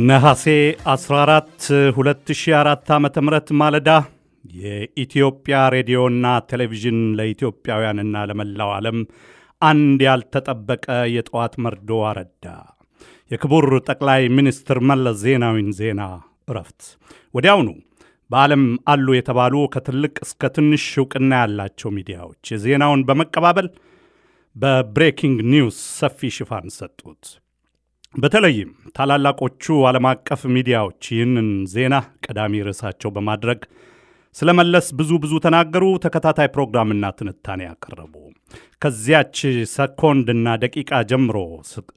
ነሐሴ 14 2004 ዓ.ም ማለዳ የኢትዮጵያ ሬዲዮና ቴሌቪዥን ለኢትዮጵያውያንና ለመላው ዓለም አንድ ያልተጠበቀ የጠዋት መርዶ አረዳ። የክቡር ጠቅላይ ሚኒስትር መለስ ዜናዊን ዜና እረፍት። ወዲያውኑ በዓለም አሉ የተባሉ ከትልቅ እስከ ትንሽ ዕውቅና ያላቸው ሚዲያዎች የዜናውን በመቀባበል በብሬኪንግ ኒውስ ሰፊ ሽፋን ሰጡት። በተለይም ታላላቆቹ ዓለም አቀፍ ሚዲያዎች ይህንን ዜና ቀዳሚ ርዕሳቸው በማድረግ ስለመለስ ብዙ ተናገሩ። ተከታታይ ፕሮግራምና ትንታኔ ያቀረቡ። ከዚያች ሰኮንድና ደቂቃ ጀምሮ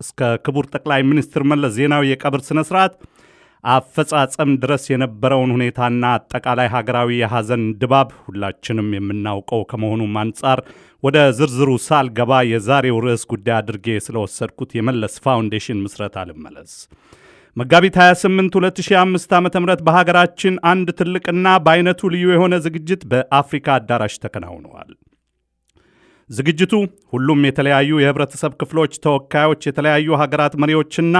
እስከ ክቡር ጠቅላይ ሚኒስትር መለስ ዜናዊ የቀብር ስነ ስርዓት አፈጻጸም ድረስ የነበረውን ሁኔታና አጠቃላይ ሀገራዊ የሐዘን ድባብ ሁላችንም የምናውቀው ከመሆኑም አንጻር ወደ ዝርዝሩ ሳልገባ የዛሬው ርዕስ ጉዳይ አድርጌ ስለወሰድኩት የመለስ ፋውንዴሽን ምስረታ ልመለስ። መጋቢት 28 2005 ዓ.ም በሀገራችን አንድ ትልቅና በአይነቱ ልዩ የሆነ ዝግጅት በአፍሪካ አዳራሽ ተከናውነዋል። ዝግጅቱ ሁሉም የተለያዩ የህብረተሰብ ክፍሎች ተወካዮች፣ የተለያዩ ሀገራት መሪዎችና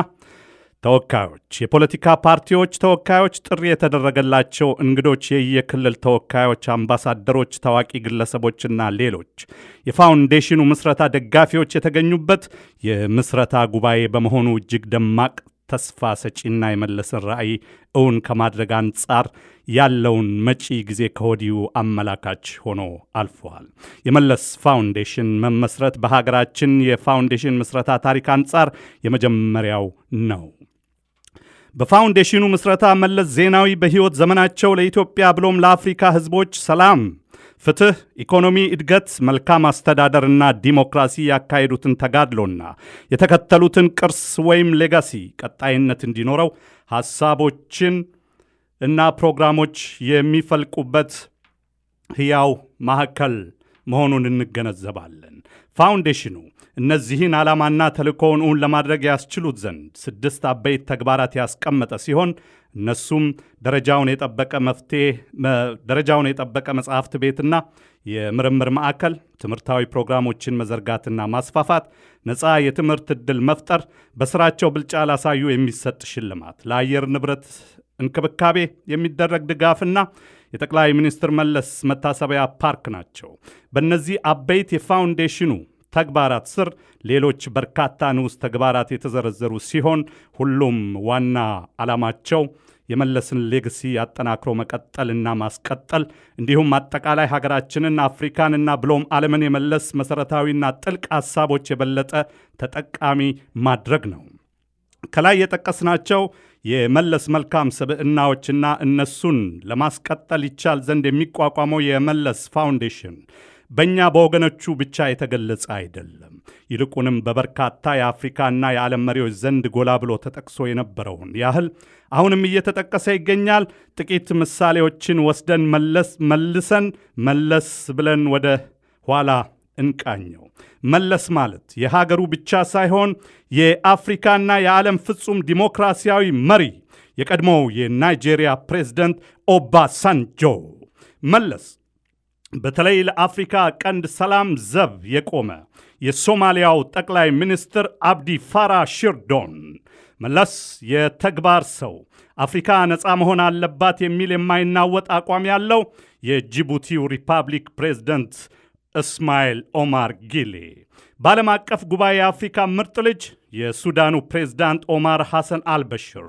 ተወካዮች፣ የፖለቲካ ፓርቲዎች ተወካዮች፣ ጥሪ የተደረገላቸው እንግዶች፣ የየክልል ተወካዮች፣ አምባሳደሮች፣ ታዋቂ ግለሰቦችና ሌሎች የፋውንዴሽኑ ምስረታ ደጋፊዎች የተገኙበት የምስረታ ጉባኤ በመሆኑ እጅግ ደማቅ፣ ተስፋ ሰጪና የመለስን ራዕይ እውን ከማድረግ አንጻር ያለውን መጪ ጊዜ ከወዲሁ አመላካች ሆኖ አልፈዋል። የመለስ ፋውንዴሽን መመስረት በሀገራችን የፋውንዴሽን ምስረታ ታሪክ አንጻር የመጀመሪያው ነው። በፋውንዴሽኑ ምስረታ መለስ ዜናዊ በሕይወት ዘመናቸው ለኢትዮጵያ ብሎም ለአፍሪካ ሕዝቦች ሰላም፣ ፍትህ፣ ኢኮኖሚ እድገት፣ መልካም አስተዳደርና ዲሞክራሲ ያካሄዱትን ተጋድሎና የተከተሉትን ቅርስ ወይም ሌጋሲ ቀጣይነት እንዲኖረው ሐሳቦችን እና ፕሮግራሞች የሚፈልቁበት ሕያው ማዕከል መሆኑን እንገነዘባለን። ፋውንዴሽኑ እነዚህን ዓላማና ተልእኮውን እውን ለማድረግ ያስችሉት ዘንድ 6 አበይት ተግባራት ያስቀመጠ ሲሆን እነሱም ደረጃውን የጠበቀ መጽሐፍት ቤትና የምርምር ማዕከል፣ ትምህርታዊ ፕሮግራሞችን መዘርጋትና ማስፋፋት፣ ነፃ የትምህርት ዕድል መፍጠር፣ በስራቸው ብልጫ ላሳዩ የሚሰጥ ሽልማት፣ ለአየር ንብረት እንክብካቤ የሚደረግ ድጋፍና የጠቅላይ ሚኒስትር መለስ መታሰቢያ ፓርክ ናቸው። በእነዚህ አበይት የፋውንዴሽኑ ተግባራት ስር ሌሎች በርካታ ንዑስ ተግባራት የተዘረዘሩ ሲሆን ሁሉም ዋና ዓላማቸው የመለስን ሌጋሲ አጠናክሮ መቀጠልና ማስቀጠል እንዲሁም አጠቃላይ ሀገራችንን፣ አፍሪካንና ብሎም ዓለምን የመለስ መሠረታዊና ጥልቅ ሐሳቦች የበለጠ ተጠቃሚ ማድረግ ነው። ከላይ የጠቀስናቸው የመለስ መልካም ስብዕናዎችና እነሱን ለማስቀጠል ይቻል ዘንድ የሚቋቋመው የመለስ ፋውንዴሽን በእኛ በወገኖቹ ብቻ የተገለጸ አይደለም። ይልቁንም በበርካታ የአፍሪካና የዓለም መሪዎች ዘንድ ጎላ ብሎ ተጠቅሶ የነበረውን ያህል አሁንም እየተጠቀሰ ይገኛል። ጥቂት ምሳሌዎችን ወስደን መለስ ብለን ወደ ኋላ እንቃኘው። መለስ ማለት የሀገሩ ብቻ ሳይሆን የአፍሪካና የዓለም ፍጹም ዲሞክራሲያዊ መሪ፣ የቀድሞው የናይጄሪያ ፕሬዝደንት ኦባሳንጆ። መለስ በተለይ ለአፍሪካ ቀንድ ሰላም ዘብ የቆመ የሶማሊያው ጠቅላይ ሚኒስትር አብዲ ፋራ ሽርዶን። መለስ የተግባር ሰው፣ አፍሪካ ነፃ መሆን አለባት የሚል የማይናወጥ አቋም ያለው የጅቡቲው ሪፐብሊክ ፕሬዝደንት እስማኤል ኦማር ጊሌ። በዓለም አቀፍ ጉባኤ የአፍሪካ ምርጥ ልጅ የሱዳኑ ፕሬዝዳንት ኦማር ሐሰን አልበሽር።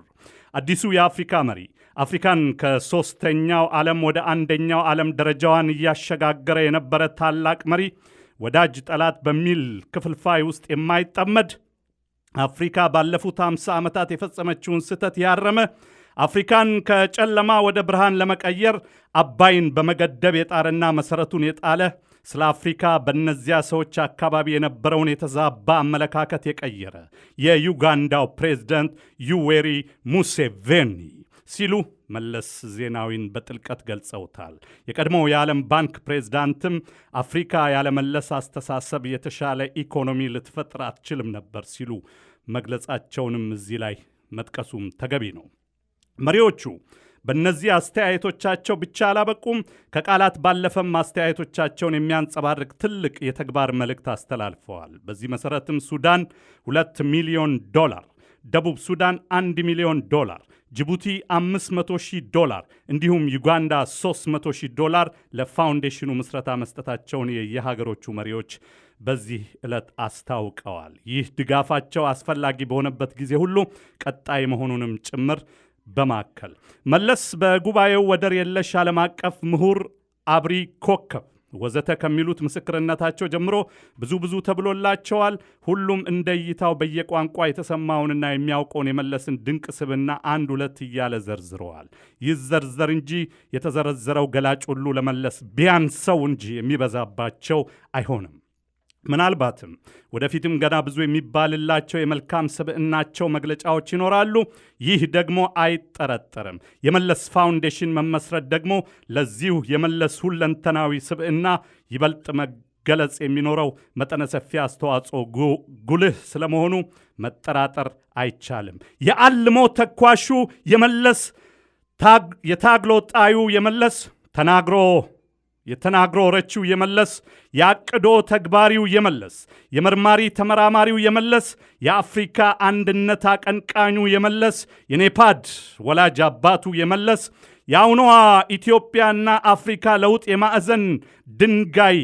አዲሱ የአፍሪካ መሪ አፍሪካን ከሦስተኛው ዓለም ወደ አንደኛው ዓለም ደረጃዋን እያሸጋገረ የነበረ ታላቅ መሪ፣ ወዳጅ ጠላት በሚል ክፍልፋይ ውስጥ የማይጠመድ፣ አፍሪካ ባለፉት 50 ዓመታት የፈጸመችውን ስህተት ያረመ፣ አፍሪካን ከጨለማ ወደ ብርሃን ለመቀየር አባይን በመገደብ የጣረና መሠረቱን የጣለ፣ ስለ አፍሪካ በእነዚያ ሰዎች አካባቢ የነበረውን የተዛባ አመለካከት የቀየረ የዩጋንዳው ፕሬዝደንት ዩዌሪ ሙሴቬኒ ሲሉ መለስ ዜናዊን በጥልቀት ገልጸውታል። የቀድሞው የዓለም ባንክ ፕሬዝዳንትም አፍሪካ ያለመለስ አስተሳሰብ የተሻለ ኢኮኖሚ ልትፈጥር አትችልም ነበር ሲሉ መግለጻቸውንም እዚህ ላይ መጥቀሱም ተገቢ ነው። መሪዎቹ በእነዚህ አስተያየቶቻቸው ብቻ አላበቁም። ከቃላት ባለፈም አስተያየቶቻቸውን የሚያንጸባርቅ ትልቅ የተግባር መልእክት አስተላልፈዋል። በዚህ መሠረትም ሱዳን $2 ሚሊዮን ደቡብ ሱዳን $1 ሚሊዮን፣ ጅቡቲ $500,000 እንዲሁም ዩጋንዳ $300,000 ለፋውንዴሽኑ ምስረታ መስጠታቸውን የየሀገሮቹ መሪዎች በዚህ ዕለት አስታውቀዋል። ይህ ድጋፋቸው አስፈላጊ በሆነበት ጊዜ ሁሉ ቀጣይ መሆኑንም ጭምር በማከል መለስ በጉባኤው ወደር የለሽ ዓለም አቀፍ ምሁር፣ አብሪ ኮከብ ወዘተ ከሚሉት ምስክርነታቸው ጀምሮ ብዙ ተብሎላቸዋል። ሁሉም እንደ እይታው በየቋንቋ የተሰማውንና የሚያውቀውን የመለስን ድንቅ ስብዕና አንድ ሁለት እያለ ዘርዝረዋል። ይዘርዘር እንጂ የተዘረዘረው ገላጭ ሁሉ ለመለስ ቢያንሰው እንጂ የሚበዛባቸው አይሆንም። ምናልባትም ወደፊትም ገና ብዙ የሚባልላቸው የመልካም ስብዕናቸው መግለጫዎች ይኖራሉ። ይህ ደግሞ አይጠረጠርም። የመለስ ፋውንዴሽን መመስረት ደግሞ ለዚሁ የመለስ ሁለንተናዊ ስብዕና ይበልጥ መገለጽ የሚኖረው መጠነ ሰፊ አስተዋጽኦ ጉልህ ስለመሆኑ መጠራጠር አይቻልም። የአልሞ ተኳሹ የመለስ የታግሎ ጣዩ የመለስ የተናግሮ ረቺው የመለስ ያቅዶ ተግባሪው የመለስ የመርማሪ ተመራማሪው የመለስ የአፍሪካ አንድነት አቀንቃኙ የመለስ የኔፓድ ወላጅ አባቱ የመለስ የአሁኗ ኢትዮጵያና አፍሪካ ለውጥ የማዕዘን ድንጋይ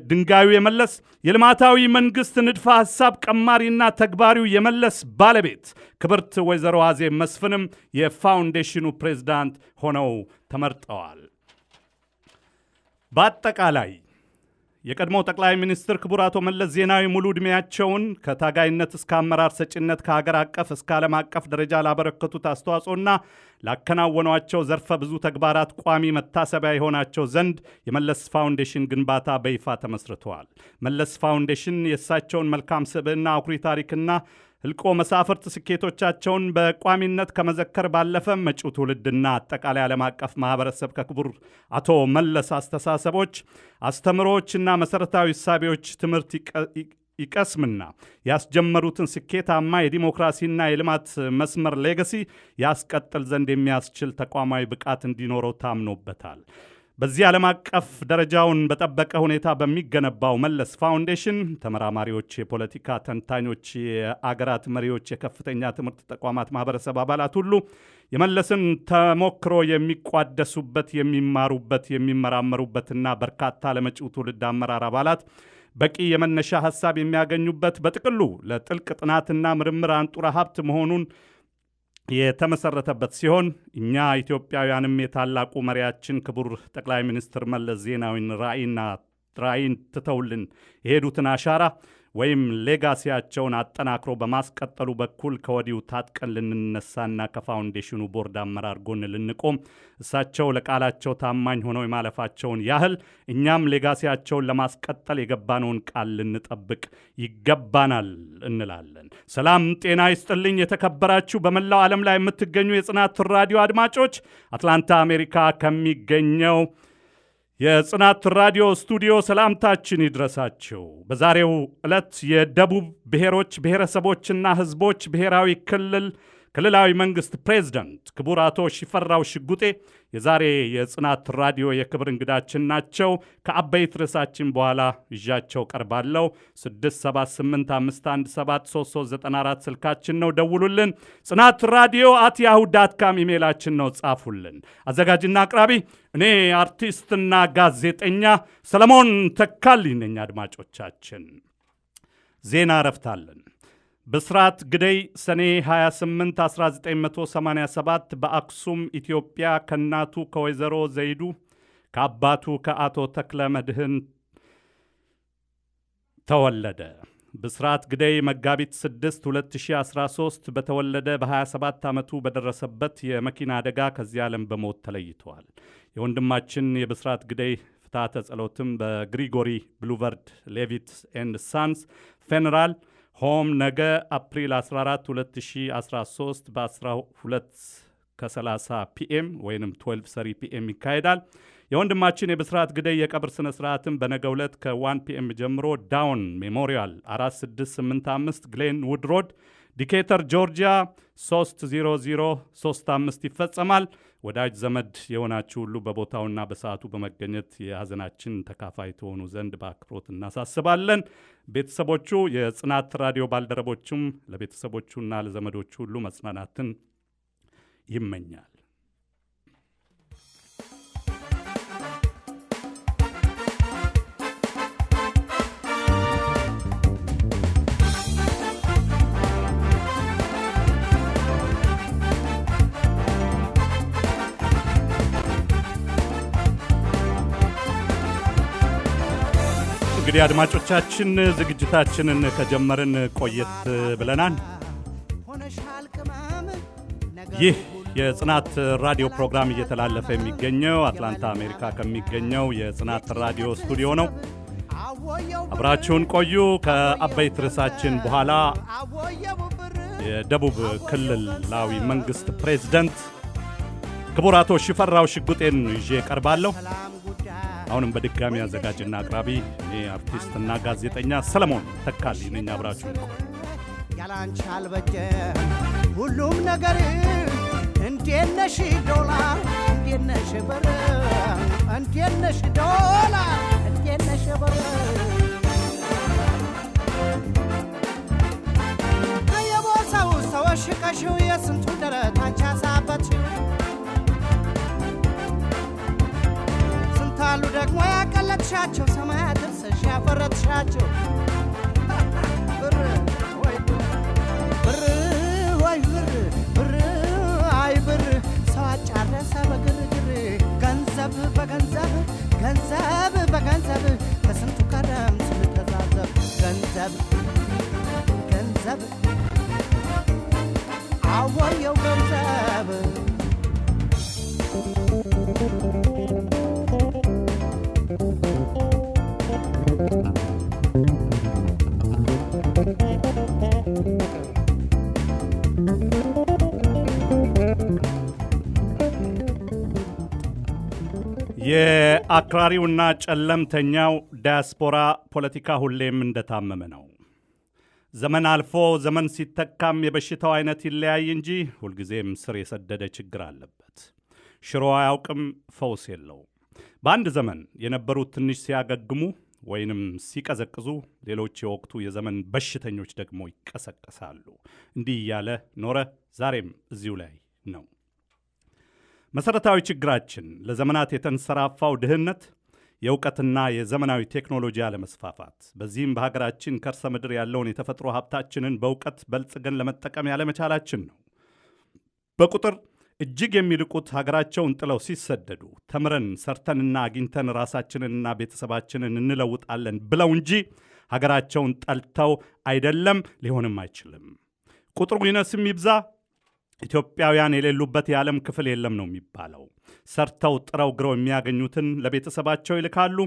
ድንጋዩ የመለስ የልማታዊ መንግስት ንድፈ ሐሳብ ቀማሪና ተግባሪው የመለስ ባለቤት ክብርት ወይዘሮ አዜብ መስፍንም የፋውንዴሽኑ ፕሬዝዳንት ሆነው ተመርጠዋል። በአጠቃላይ የቀድሞ ጠቅላይ ሚኒስትር ክቡር አቶ መለስ ዜናዊ ሙሉ ዕድሜያቸውን ከታጋይነት እስከ አመራር ሰጭነት ከሀገር አቀፍ እስከ ዓለም አቀፍ ደረጃ ላበረከቱት አስተዋጽኦና ላከናወኗቸው ዘርፈ ብዙ ተግባራት ቋሚ መታሰቢያ የሆናቸው ዘንድ የመለስ ፋውንዴሽን ግንባታ በይፋ ተመስርተዋል። መለስ ፋውንዴሽን የእሳቸውን መልካም ስብዕና፣ አኩሪ ታሪክና ህልቆ መሳፍርት ስኬቶቻቸውን በቋሚነት ከመዘከር ባለፈ መጪው ትውልድና አጠቃላይ ዓለም አቀፍ ማህበረሰብ ከክቡር አቶ መለስ አስተሳሰቦች፣ አስተምሮዎችና መሰረታዊ እሳቤዎች ትምህርት ይቀስምና ያስጀመሩትን ስኬታማ የዲሞክራሲና የልማት መስመር ሌጋሲ ያስቀጥል ዘንድ የሚያስችል ተቋማዊ ብቃት እንዲኖረው ታምኖበታል። በዚህ ዓለም አቀፍ ደረጃውን በጠበቀ ሁኔታ በሚገነባው መለስ ፋውንዴሽን ተመራማሪዎች፣ የፖለቲካ ተንታኞች፣ የአገራት መሪዎች፣ የከፍተኛ ትምህርት ተቋማት ማህበረሰብ አባላት ሁሉ የመለስን ተሞክሮ የሚቋደሱበት፣ የሚማሩበት፣ የሚመራመሩበትና በርካታ ለመጪው ትውልድ አመራር አባላት በቂ የመነሻ ሐሳብ የሚያገኙበት በጥቅሉ ለጥልቅ ጥናትና ምርምር አንጡራ ሀብት መሆኑን የተመሰረተበት ሲሆን እኛ ኢትዮጵያውያንም የታላቁ መሪያችን ክቡር ጠቅላይ ሚኒስትር መለስ ዜናዊን ራዕይን ትተውልን የሄዱትን አሻራ ወይም ሌጋሲያቸውን አጠናክሮ በማስቀጠሉ በኩል ከወዲሁ ታጥቀን ልንነሳና ከፋውንዴሽኑ ቦርድ አመራር ጎን ልንቆም እሳቸው ለቃላቸው ታማኝ ሆነው የማለፋቸውን ያህል እኛም ሌጋሲያቸውን ለማስቀጠል የገባነውን ቃል ልንጠብቅ ይገባናል እንላለን። ሰላም ጤና ይስጥልኝ። የተከበራችሁ በመላው ዓለም ላይ የምትገኙ የጽናት ራዲዮ አድማጮች፣ አትላንታ አሜሪካ ከሚገኘው የጽናት ራዲዮ ስቱዲዮ ሰላምታችን ይድረሳችሁ። በዛሬው ዕለት የደቡብ ብሔሮች ብሔረሰቦችና ሕዝቦች ብሔራዊ ክልላዊ መንግስት ፕሬዝዳንት ክቡር አቶ ሽፈራው ሽጉጤ የዛሬ የጽናት ራዲዮ የክብር እንግዳችን ናቸው። ከአበይት ርዕሳችን በኋላ ይዣቸው ቀርባለሁ። 67851739394 ስልካችን ነው፣ ደውሉልን። ጽናት ራዲዮ @yahoo.com ኢሜይላችን ነው፣ ጻፉልን። አዘጋጅና አቅራቢ እኔ አርቲስትና ጋዜጠኛ ሰለሞን ተካልኝ ነኝ። አድማጮቻችን ዜና እረፍታለን። ብስራት ግደይ ሰኔ 28 1987 በአክሱም ኢትዮጵያ ከእናቱ ከወይዘሮ ዘይዱ ከአባቱ ከአቶ ተክለ መድህን ተወለደ። ብስራት ግደይ መጋቢት 6 2013 በተወለደ በ27 ዓመቱ በደረሰበት የመኪና አደጋ ከዚህ ዓለም በሞት ተለይተዋል። የወንድማችን የብስራት ግደይ ፍትሐተ ጸሎትም በግሪጎሪ ብሉቨርድ ሌቪት ኤንድ ሳንስ ፌነራል ሆም ነገ አፕሪል 14 2013 በ12:30 ፒኤም ወይም 12:30 ፒኤም ይካሄዳል። የወንድማችን የብስራት ግደይ የቀብር ስነ ስርዓትም በነገው ዕለት ከ1 ፒኤም ጀምሮ ዳውን ሜሞሪያል 4685 ግሌን ውድ ሮድ ዲኬተር ጆርጂያ 30035 ይፈጸማል። ወዳጅ ዘመድ የሆናችሁ ሁሉ በቦታውና በሰዓቱ በመገኘት የሐዘናችን ተካፋይ ትሆኑ ዘንድ በአክብሮት እናሳስባለን። ቤተሰቦቹ የጽናት ራዲዮ ባልደረቦቹም ለቤተሰቦቹና ለዘመዶቹ ሁሉ መጽናናትን ይመኛል። እንግዲህ አድማጮቻችን ዝግጅታችንን ከጀመርን ቆየት ብለናል። ይህ የጽናት ራዲዮ ፕሮግራም እየተላለፈ የሚገኘው አትላንታ አሜሪካ ከሚገኘው የጽናት ራዲዮ ስቱዲዮ ነው። አብራችሁን ቆዩ። ከአበይት ርዕሳችን በኋላ የደቡብ ክልላዊ መንግስት ፕሬዝዳንት ክቡር አቶ ሽፈራው ሽጉጤን ይዤ ቀርባለሁ። አሁንም በድጋሚ አዘጋጅና አቅራቢ እኔ አርቲስትና ጋዜጠኛ ሰለሞን ተካልኝ ነኝ። አብራችሁን ቆዩ። ያላንቺ አልበጀም ሁሉም ነገር እንዴት ነሽ ዶላር እንዴት ነሽ ብር እንዴት ነሽ ዶላር እንዴት ነሽ ብር ከየቦታው ሰዎች ሽቀሽው የስንቱ ደረት አንቺ አሳበችው አሉ ደግሞ ያቀለጥሻቸው ሰማያት ድርሰሽ ያፈረጥሻቸው ብር ወይ ብር ወይ ብር ብር አይ ብር ሰው አጫረሰ በግርግር ገንዘብ በገንዘብ ገንዘብ በገንዘብ ከስንቱ ቀደም ስንተዛዘብ ገንዘብ ገንዘብ አወየው ገንዘብ የአክራሪውና ጨለምተኛው ዳያስፖራ ፖለቲካ ሁሌም እንደታመመ ነው። ዘመን አልፎ ዘመን ሲተካም የበሽታው አይነት ይለያይ እንጂ ሁልጊዜም ስር የሰደደ ችግር አለበት። ሽሮ አያውቅም፣ ፈውስ የለው። በአንድ ዘመን የነበሩት ትንሽ ሲያገግሙ ወይንም ሲቀዘቅዙ፣ ሌሎች የወቅቱ የዘመን በሽተኞች ደግሞ ይቀሰቀሳሉ። እንዲህ እያለ ኖረ። ዛሬም እዚሁ ላይ ነው። መሰረታዊ ችግራችን ለዘመናት የተንሰራፋው ድህነት፣ የእውቀትና የዘመናዊ ቴክኖሎጂ አለመስፋፋት፣ በዚህም በሀገራችን ከርሰ ምድር ያለውን የተፈጥሮ ሀብታችንን በእውቀት በልጽገን ለመጠቀም ያለመቻላችን ነው። በቁጥር እጅግ የሚልቁት ሀገራቸውን ጥለው ሲሰደዱ ተምረን ሰርተንና አግኝተን ራሳችንንና ቤተሰባችንን እንለውጣለን ብለው እንጂ ሀገራቸውን ጠልተው አይደለም፣ ሊሆንም አይችልም። ቁጥሩ ይነስም ይብዛ ኢትዮጵያውያን የሌሉበት የዓለም ክፍል የለም ነው የሚባለው። ሰርተው ጥረው ግረው የሚያገኙትን ለቤተሰባቸው ይልካሉ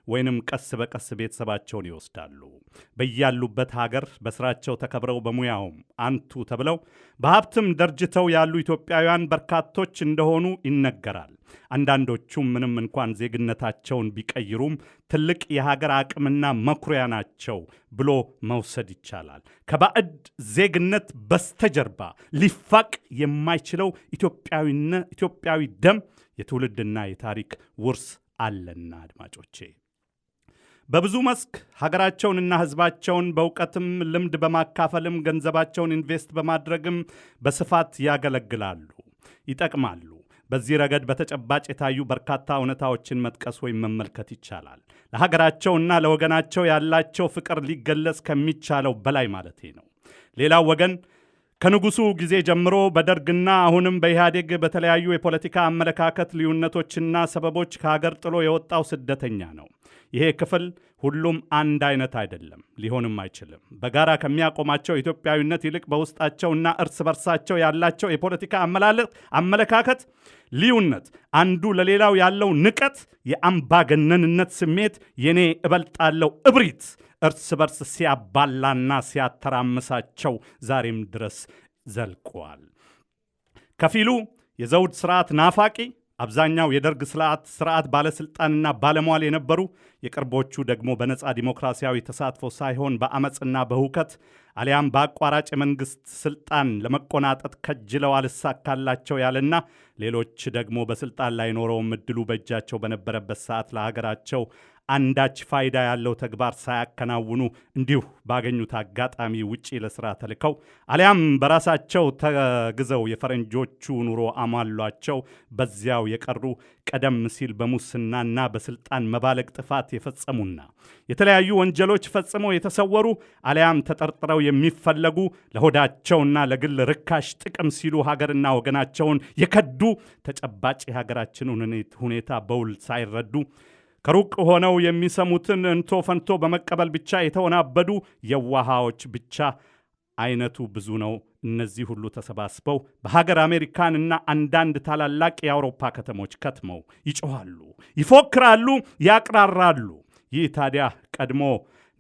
ወይንም ቀስ በቀስ ቤተሰባቸውን ይወስዳሉ። በያሉበት ሀገር በስራቸው ተከብረው በሙያውም አንቱ ተብለው በሀብትም ደርጅተው ያሉ ኢትዮጵያውያን በርካቶች እንደሆኑ ይነገራል። አንዳንዶቹም ምንም እንኳን ዜግነታቸውን ቢቀይሩም ትልቅ የሀገር አቅምና መኩሪያ ናቸው ብሎ መውሰድ ይቻላል። ከባዕድ ዜግነት በስተጀርባ ሊፋቅ የማይችለው ኢትዮጵያዊ ደም፣ የትውልድና የታሪክ ውርስ አለና አድማጮቼ በብዙ መስክ ሀገራቸውንና ሕዝባቸውን በእውቀትም ልምድ በማካፈልም ገንዘባቸውን ኢንቨስት በማድረግም በስፋት ያገለግላሉ፣ ይጠቅማሉ። በዚህ ረገድ በተጨባጭ የታዩ በርካታ እውነታዎችን መጥቀስ ወይም መመልከት ይቻላል። ለሀገራቸውና ለወገናቸው ያላቸው ፍቅር ሊገለጽ ከሚቻለው በላይ ማለቴ ነው። ሌላው ወገን ከንጉሱ ጊዜ ጀምሮ በደርግና አሁንም በኢህአዴግ በተለያዩ የፖለቲካ አመለካከት ልዩነቶችና ሰበቦች ከሀገር ጥሎ የወጣው ስደተኛ ነው። ይሄ ክፍል ሁሉም አንድ አይነት አይደለም፣ ሊሆንም አይችልም። በጋራ ከሚያቆማቸው ኢትዮጵያዊነት ይልቅ በውስጣቸውና እርስ በርሳቸው ያላቸው የፖለቲካ አመለካከት ልዩነት፣ አንዱ ለሌላው ያለው ንቀት፣ የአምባገነንነት ስሜት፣ የኔ እበልጣለሁ እብሪት እርስ በርስ ሲያባላና ሲያተራምሳቸው ዛሬም ድረስ ዘልቋል። ከፊሉ የዘውድ ስርዓት ናፋቂ፣ አብዛኛው የደርግ ስርዓት ባለስልጣንና ባለሟል የነበሩ፣ የቅርቦቹ ደግሞ በነፃ ዲሞክራሲያዊ ተሳትፎ ሳይሆን በአመፅና በሁከት አሊያም በአቋራጭ የመንግስት ስልጣን ለመቆናጠጥ ከጅለው አልሳካላቸው ያለና ሌሎች ደግሞ በስልጣን ላይ ኖረውም እድሉ በእጃቸው በነበረበት ሰዓት ለሀገራቸው አንዳች ፋይዳ ያለው ተግባር ሳያከናውኑ እንዲሁ ባገኙት አጋጣሚ ውጪ ለስራ ተልከው አሊያም በራሳቸው ተግዘው የፈረንጆቹ ኑሮ አሟሏቸው በዚያው የቀሩ፣ ቀደም ሲል በሙስናና በስልጣን መባለቅ ጥፋት የፈጸሙና የተለያዩ ወንጀሎች ፈጽመው የተሰወሩ አሊያም ተጠርጥረው የሚፈለጉ፣ ለሆዳቸውና ለግል ርካሽ ጥቅም ሲሉ ሀገርና ወገናቸውን የከዱ፣ ተጨባጭ የሀገራችንን ሁኔታ በውል ሳይረዱ ከሩቅ ሆነው የሚሰሙትን እንቶ ፈንቶ በመቀበል ብቻ የተወናበዱ የዋሃዎች ብቻ አይነቱ ብዙ ነው። እነዚህ ሁሉ ተሰባስበው በሀገር አሜሪካንና አንዳንድ ታላላቅ የአውሮፓ ከተሞች ከትመው ይጮኻሉ፣ ይፎክራሉ፣ ያቅራራሉ። ይህ ታዲያ ቀድሞ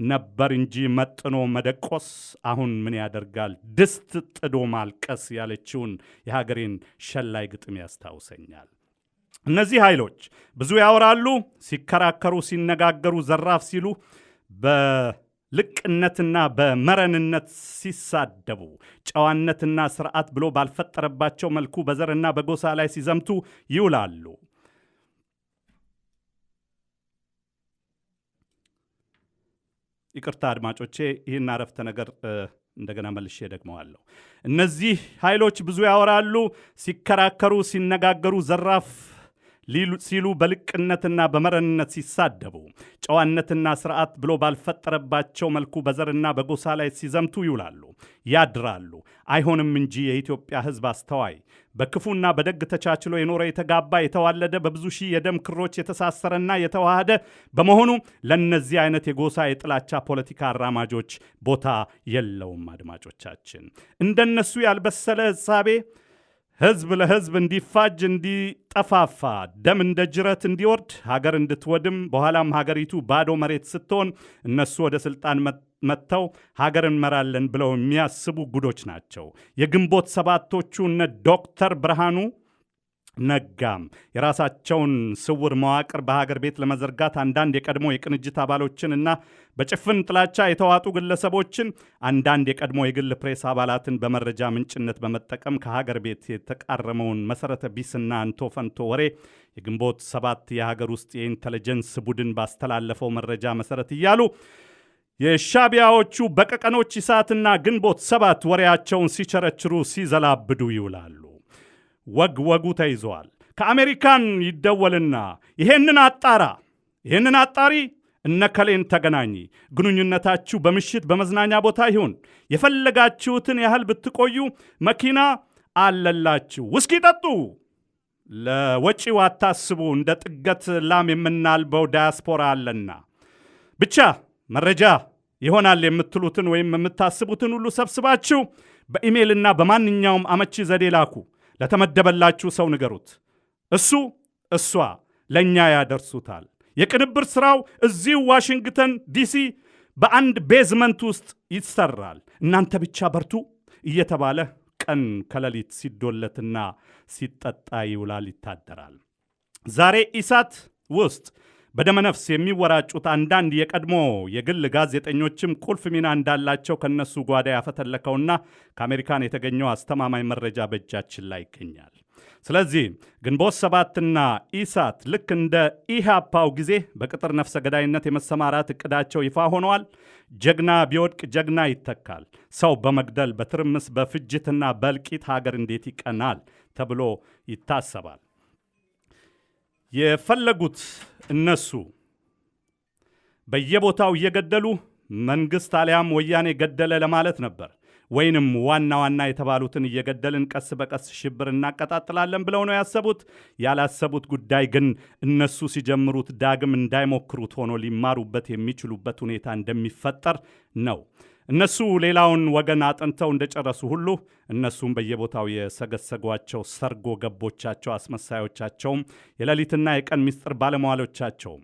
ነበር እንጂ መጥኖ መደቆስ አሁን ምን ያደርጋል ድስት ጥዶ ማልቀስ ያለችውን የሀገሬን ሸላይ ግጥም ያስታውሰኛል። እነዚህ ኃይሎች ብዙ ያወራሉ፣ ሲከራከሩ፣ ሲነጋገሩ፣ ዘራፍ ሲሉ፣ በልቅነትና በመረንነት ሲሳደቡ፣ ጨዋነትና ስርዓት ብሎ ባልፈጠረባቸው መልኩ በዘርና በጎሳ ላይ ሲዘምቱ ይውላሉ። ይቅርታ አድማጮቼ፣ ይህን አረፍተ ነገር እንደገና መልሼ ደግመዋለሁ። እነዚህ ኃይሎች ብዙ ያወራሉ፣ ሲከራከሩ፣ ሲነጋገሩ፣ ዘራፍ ሲሉ፣ በልቅነትና በመረንነት ሲሳደቡ፣ ጨዋነትና ስርዓት ብሎ ባልፈጠረባቸው መልኩ በዘርና በጎሳ ላይ ሲዘምቱ ይውላሉ፣ ያድራሉ። አይሆንም እንጂ የኢትዮጵያ ሕዝብ አስተዋይ፣ በክፉና በደግ ተቻችሎ የኖረ የተጋባ የተዋለደ በብዙ ሺህ የደም ክሮች የተሳሰረና የተዋሃደ በመሆኑ ለእነዚህ አይነት የጎሳ የጥላቻ ፖለቲካ አራማጆች ቦታ የለውም። አድማጮቻችን፣ እንደነሱ ያልበሰለ ሕሳቤ ሕዝብ ለሕዝብ እንዲፋጅ፣ እንዲጠፋፋ፣ ደም እንደ ጅረት እንዲወርድ፣ ሀገር እንድትወድም፣ በኋላም ሀገሪቱ ባዶ መሬት ስትሆን እነሱ ወደ ስልጣን መጥተው ሀገር እንመራለን ብለው የሚያስቡ ጉዶች ናቸው። የግንቦት ሰባቶቹ እነ ዶክተር ብርሃኑ ነጋም የራሳቸውን ስውር መዋቅር በሀገር ቤት ለመዘርጋት አንዳንድ የቀድሞ የቅንጅት አባሎችንና በጭፍን ጥላቻ የተዋጡ ግለሰቦችን፣ አንዳንድ የቀድሞ የግል ፕሬስ አባላትን በመረጃ ምንጭነት በመጠቀም ከሀገር ቤት የተቃረመውን መሰረተ ቢስና እንቶ ፈንቶ ወሬ የግንቦት ሰባት የሀገር ውስጥ የኢንተለጀንስ ቡድን ባስተላለፈው መረጃ መሰረት እያሉ የሻቢያዎቹ በቀቀኖች ኢሳትና ግንቦት ሰባት ወሬያቸውን ሲቸረችሩ ሲዘላብዱ ይውላሉ። ወጉ ተይዘዋል። ከአሜሪካን ይደወልና ይሄንን አጣራ፣ ይሄንን አጣሪ፣ እነከሌን ተገናኝ፣ ግንኙነታችሁ በምሽት በመዝናኛ ቦታ ይሁን፣ የፈለጋችሁትን ያህል ብትቆዩ መኪና አለላችሁ፣ ውስኪ ጠጡ፣ ለወጪው አታስቡ፣ እንደ ጥገት ላም የምናልበው ዳያስፖራ አለና፣ ብቻ መረጃ ይሆናል የምትሉትን ወይም የምታስቡትን ሁሉ ሰብስባችሁ በኢሜይልና በማንኛውም አመቺ ዘዴ ላኩ። ለተመደበላችሁ ሰው ንገሩት። እሷ ለእኛ ያደርሱታል። የቅንብር ሥራው እዚሁ ዋሽንግተን ዲሲ በአንድ ቤዝመንት ውስጥ ይሰራል። እናንተ ብቻ በርቱ እየተባለ ቀን ከሌሊት ሲዶለትና ሲጠጣ ይውላል፣ ይታደራል። ዛሬ ኢሳት ውስጥ በደመነፍስ የሚወራጩት አንዳንድ የቀድሞ የግል ጋዜጠኞችም ቁልፍ ሚና እንዳላቸው ከነሱ ጓዳ ያፈተለከውና ከአሜሪካን የተገኘው አስተማማኝ መረጃ በእጃችን ላይ ይገኛል። ስለዚህ ግንቦት ሰባትና ኢሳት ልክ እንደ ኢሃፓው ጊዜ በቅጥር ነፍሰ ገዳይነት የመሰማራት እቅዳቸው ይፋ ሆነዋል። ጀግና ቢወድቅ ጀግና ይተካል። ሰው በመግደል በትርምስ በፍጅትና በእልቂት ሀገር እንዴት ይቀናል ተብሎ ይታሰባል። የፈለጉት እነሱ በየቦታው እየገደሉ መንግስት አሊያም ወያኔ ገደለ ለማለት ነበር። ወይንም ዋና ዋና የተባሉትን እየገደልን ቀስ በቀስ ሽብር እናቀጣጥላለን ብለው ነው ያሰቡት። ያላሰቡት ጉዳይ ግን እነሱ ሲጀምሩት ዳግም እንዳይሞክሩት ሆኖ ሊማሩበት የሚችሉበት ሁኔታ እንደሚፈጠር ነው። እነሱ ሌላውን ወገን አጥንተው እንደጨረሱ ሁሉ እነሱም በየቦታው የሰገሰጓቸው ሰርጎ ገቦቻቸው፣ አስመሳዮቻቸውም፣ የሌሊትና የቀን ምስጢር ባለሟሎቻቸውም፣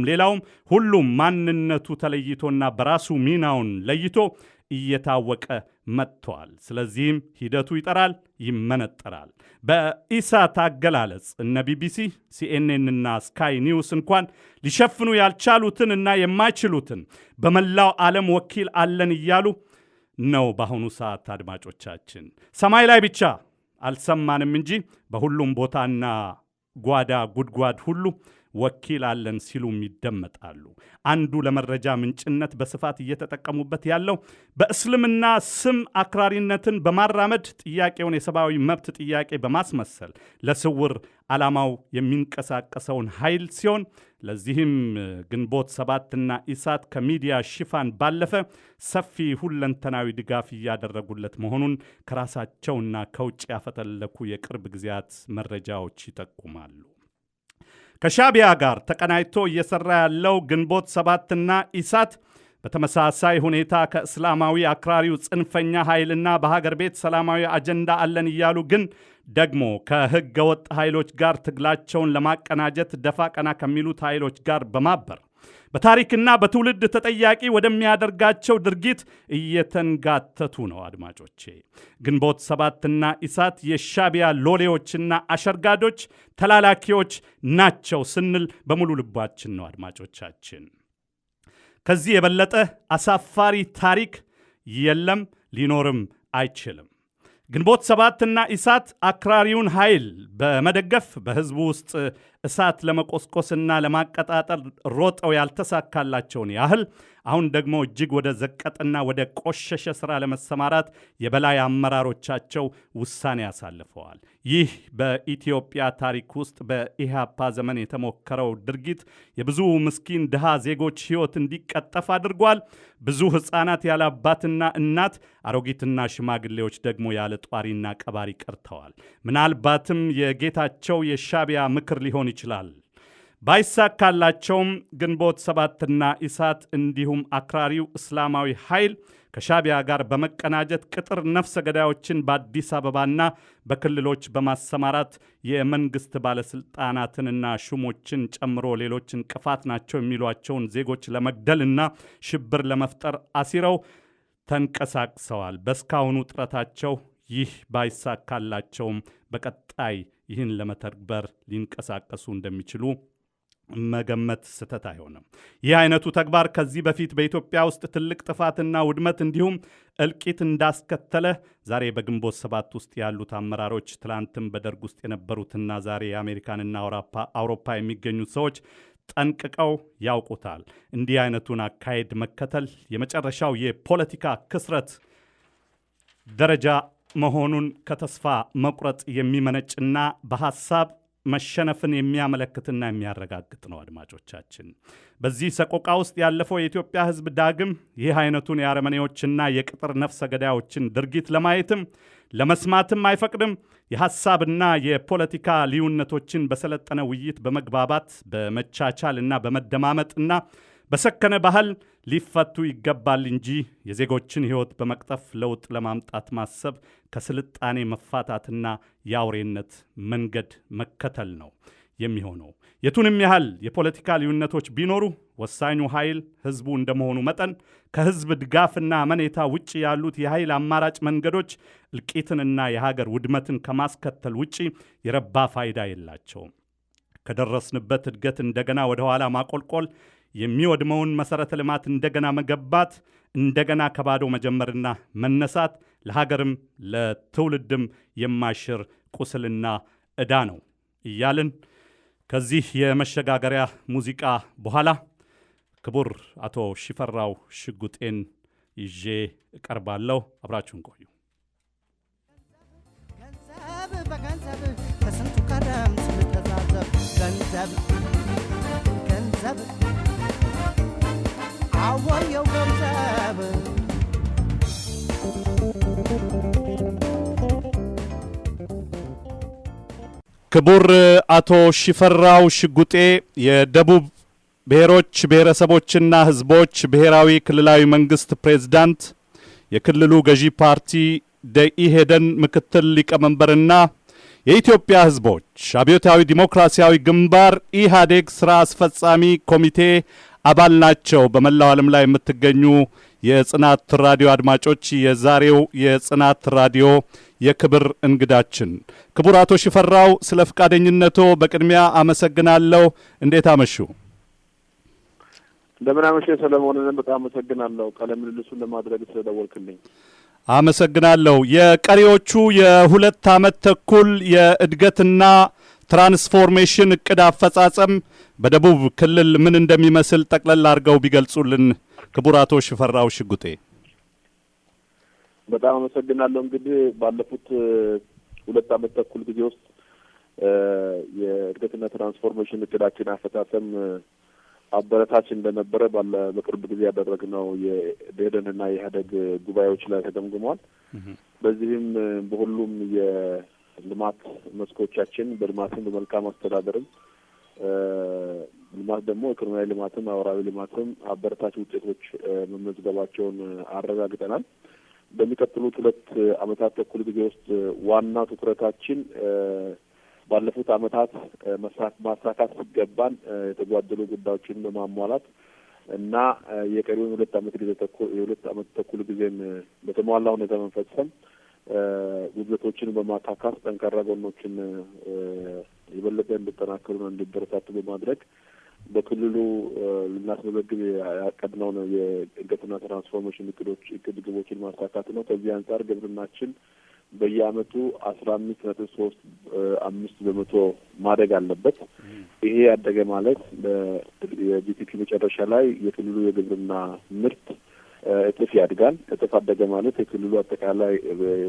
ሌላውም ሁሉም ማንነቱ ተለይቶና በራሱ ሚናውን ለይቶ እየታወቀ መጥቷል። ስለዚህም ሂደቱ ይጠራል፣ ይመነጠራል። በኢሳት አገላለጽ እነ ቢቢሲ፣ ሲኤንኤን እና ስካይ ኒውስ እንኳን ሊሸፍኑ ያልቻሉትን እና የማይችሉትን በመላው ዓለም ወኪል አለን እያሉ ነው። በአሁኑ ሰዓት አድማጮቻችን ሰማይ ላይ ብቻ አልሰማንም እንጂ በሁሉም ቦታና ጓዳ ጉድጓድ ሁሉ ወኪል አለን ሲሉም ይደመጣሉ። አንዱ ለመረጃ ምንጭነት በስፋት እየተጠቀሙበት ያለው በእስልምና ስም አክራሪነትን በማራመድ ጥያቄውን የሰብአዊ መብት ጥያቄ በማስመሰል ለስውር ዓላማው የሚንቀሳቀሰውን ኃይል ሲሆን ለዚህም ግንቦት ሰባትና ኢሳት ከሚዲያ ሽፋን ባለፈ ሰፊ ሁለንተናዊ ድጋፍ እያደረጉለት መሆኑን ከራሳቸውና ከውጭ ያፈተለኩ የቅርብ ጊዜያት መረጃዎች ይጠቁማሉ። ከሻዕቢያ ጋር ተቀናጅቶ እየሰራ ያለው ግንቦት ሰባትና ኢሳት በተመሳሳይ ሁኔታ ከእስላማዊ አክራሪው ጽንፈኛ ኃይልና በሀገር ቤት ሰላማዊ አጀንዳ አለን እያሉ ግን ደግሞ ከሕገ ወጥ ኃይሎች ጋር ትግላቸውን ለማቀናጀት ደፋ ቀና ከሚሉት ኃይሎች ጋር በማበር በታሪክና በትውልድ ተጠያቂ ወደሚያደርጋቸው ድርጊት እየተንጋተቱ ነው። አድማጮቼ ግንቦት ሰባትና ኢሳት የሻዕቢያ ሎሌዎችና አሸርጋዶች ተላላኪዎች ናቸው ስንል በሙሉ ልባችን ነው። አድማጮቻችን ከዚህ የበለጠ አሳፋሪ ታሪክ የለም፣ ሊኖርም አይችልም። ግንቦት ሰባትና ኢሳት አክራሪውን ኃይል በመደገፍ በህዝቡ ውስጥ እሳት ለመቆስቆስና ለማቀጣጠል ሮጠው ያልተሳካላቸውን ያህል አሁን ደግሞ እጅግ ወደ ዘቀጥና ወደ ቆሸሸ ሥራ ለመሰማራት የበላይ አመራሮቻቸው ውሳኔ ያሳልፈዋል። ይህ በኢትዮጵያ ታሪክ ውስጥ በኢህአፓ ዘመን የተሞከረው ድርጊት የብዙ ምስኪን ድሃ ዜጎች ሕይወት እንዲቀጠፍ አድርጓል። ብዙ ሕፃናት ያለ አባትና እናት፣ አሮጊትና ሽማግሌዎች ደግሞ ያለ ጧሪና ቀባሪ ቀርተዋል። ምናልባትም የጌታቸው የሻዕቢያ ምክር ሊሆን ይችላል። ባይሳካላቸውም ግንቦት ሰባትና ኢሳት እንዲሁም አክራሪው እስላማዊ ኃይል ከሻዕቢያ ጋር በመቀናጀት ቅጥር ነፍሰ ገዳዮችን በአዲስ አበባና በክልሎች በማሰማራት የመንግስት ባለስልጣናትንና ሹሞችን ጨምሮ ሌሎች እንቅፋት ናቸው የሚሏቸውን ዜጎች ለመግደልና ሽብር ለመፍጠር አሲረው ተንቀሳቅሰዋል። በእስካሁኑ ጥረታቸው ይህ ባይሳካላቸውም በቀጣይ ይህን ለመተግበር ሊንቀሳቀሱ እንደሚችሉ መገመት ስህተት አይሆንም። ይህ አይነቱ ተግባር ከዚህ በፊት በኢትዮጵያ ውስጥ ትልቅ ጥፋትና ውድመት እንዲሁም እልቂት እንዳስከተለ ዛሬ በግንቦት ሰባት ውስጥ ያሉት አመራሮች፣ ትላንትም በደርግ ውስጥ የነበሩትና ዛሬ የአሜሪካንና አውሮፓ የሚገኙት ሰዎች ጠንቅቀው ያውቁታል። እንዲህ አይነቱን አካሄድ መከተል የመጨረሻው የፖለቲካ ክስረት ደረጃ መሆኑን ከተስፋ መቁረጥ የሚመነጭና በሐሳብ መሸነፍን የሚያመለክትና የሚያረጋግጥ ነው። አድማጮቻችን በዚህ ሰቆቃ ውስጥ ያለፈው የኢትዮጵያ ሕዝብ ዳግም ይህ አይነቱን የአረመኔዎችና የቅጥር ነፍሰ ገዳዮችን ድርጊት ለማየትም ለመስማትም አይፈቅድም። የሐሳብና የፖለቲካ ልዩነቶችን በሰለጠነ ውይይት በመግባባት በመቻቻልና በመደማመጥና በሰከነ ባህል ሊፈቱ ይገባል እንጂ የዜጎችን ሕይወት በመቅጠፍ ለውጥ ለማምጣት ማሰብ ከስልጣኔ መፋታትና የአውሬነት መንገድ መከተል ነው የሚሆነው። የቱንም ያህል የፖለቲካ ልዩነቶች ቢኖሩ ወሳኙ ኃይል ሕዝቡ እንደመሆኑ መጠን ከሕዝብ ድጋፍና አመኔታ ውጭ ያሉት የኃይል አማራጭ መንገዶች እልቂትንና የሀገር ውድመትን ከማስከተል ውጭ የረባ ፋይዳ የላቸውም። ከደረስንበት እድገት እንደገና ወደ ኋላ ማቆልቆል፣ የሚወድመውን መሠረተ ልማት እንደገና መገንባት፣ እንደገና ከባዶ መጀመርና መነሳት ለሀገርም ለትውልድም የማይሽር ቁስልና ዕዳ ነው እያልን ከዚህ የመሸጋገሪያ ሙዚቃ በኋላ ክቡር አቶ ሽፈራው ሽጉጤን ይዤ እቀርባለሁ። አብራችሁን ቆዩ። ገንዘብ በገንዘብ ከስንቱ ከረም ስንተዛዘብ ገንዘብ ገንዘብ አወየው ገንዘብ ክቡር አቶ ሽፈራው ሽጉጤ የደቡብ ብሔሮች ብሔረሰቦችና ሕዝቦች ብሔራዊ ክልላዊ መንግስት ፕሬዝዳንት፣ የክልሉ ገዢ ፓርቲ ደኢህዴን ምክትል ሊቀመንበርና የኢትዮጵያ ሕዝቦች አብዮታዊ ዲሞክራሲያዊ ግንባር ኢህአዴግ ሥራ አስፈጻሚ ኮሚቴ አባል ናቸው። በመላው ዓለም ላይ የምትገኙ የጽናት ራዲዮ አድማጮች የዛሬው የጽናት ራዲዮ የክብር እንግዳችን ክቡር አቶ ሽፈራው ስለ ፍቃደኝነቶ በቅድሚያ አመሰግናለሁ። እንዴት አመሹ? እንደምን አመሸ ሰለሞን። በጣም አመሰግናለሁ ቃለ ምልልሱን ለማድረግ ስለደወልክልኝ። አመሰግናለሁ። የቀሪዎቹ የሁለት ዓመት ተኩል የእድገትና ትራንስፎርሜሽን እቅድ አፈጻጸም በደቡብ ክልል ምን እንደሚመስል ጠቅለል አድርገው ቢገልጹልን ክቡር አቶ ሽፈራው ሽጉጤ። በጣም አመሰግናለሁ። እንግዲህ ባለፉት ሁለት ዓመት ተኩል ጊዜ ውስጥ የእድገትና ትራንስፎርሜሽን እቅዳችን አፈጻጸም አበረታች እንደነበረ በቅርብ ጊዜ ያደረግነው የደደንና የኢህአዴግ ጉባኤዎች ላይ ተገምግሟል። በዚህም በሁሉም የልማት መስኮቻችን በልማትም በመልካም አስተዳደርም ልማት ደግሞ ኢኮኖሚያዊ ልማትም ማህበራዊ ልማትም አበረታች ውጤቶች መመዝገባቸውን አረጋግጠናል። በሚቀጥሉት ሁለት ዓመታት ተኩል ጊዜ ውስጥ ዋና ትኩረታችን ባለፉት ዓመታት ማሳካት ሲገባን የተጓደሉ ጉዳዮችን በማሟላት እና የቀሪውን ሁለት ዓመት ተኩል ጊዜን በተሟላ ሁኔታ መፈጸም ጉድለቶችን በማካካስ ጠንካራ ጎኖችን የበለጠ እንዲጠናከሩና እንዲበረታቱ በማድረግ በክልሉ ልናስመዘግብ ያቀድነውን የእድገትና ትራንስፎርሜሽን ግቦችን ማሳካት ነው። ከዚህ አንጻር ግብርናችን በየዓመቱ 15.35 በመቶ ማደግ አለበት። ይሄ ያደገ ማለት የጂቲፒ መጨረሻ ላይ የክልሉ የግብርና ምርት እጥፍ ያድጋል። እጥፍ አደገ ማለት የክልሉ አጠቃላይ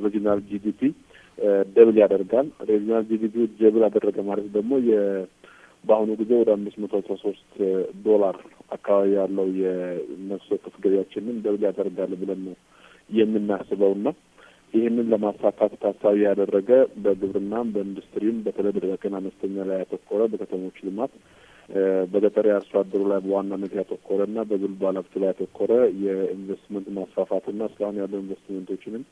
ሪጂናል ጂዲፒ ደብል ያደርጋል። ሪጂናል ጂዲፒ ደብል አደረገ ማለት ደግሞ በአሁኑ ጊዜ ወደ $513 አካባቢ ያለው የነፍስ ወከፍ ገቢያችንን ደብል ያደርጋል ብለን ነው የምናስበውና ይህንን ለማሳካት ታሳቢ ያደረገ በግብርናም በኢንዱስትሪም በተለይ በጥቃቅንና አነስተኛ ላይ ያተኮረ በከተሞች ልማት በገጠር አርሶ አደሩ ላይ በዋናነት ያተኮረና በግል ባለሀብቱ ላይ ያተኮረ የኢንቨስትመንት ማስፋፋትና እስካሁን ያለው ኢንቨስትመንቶችንም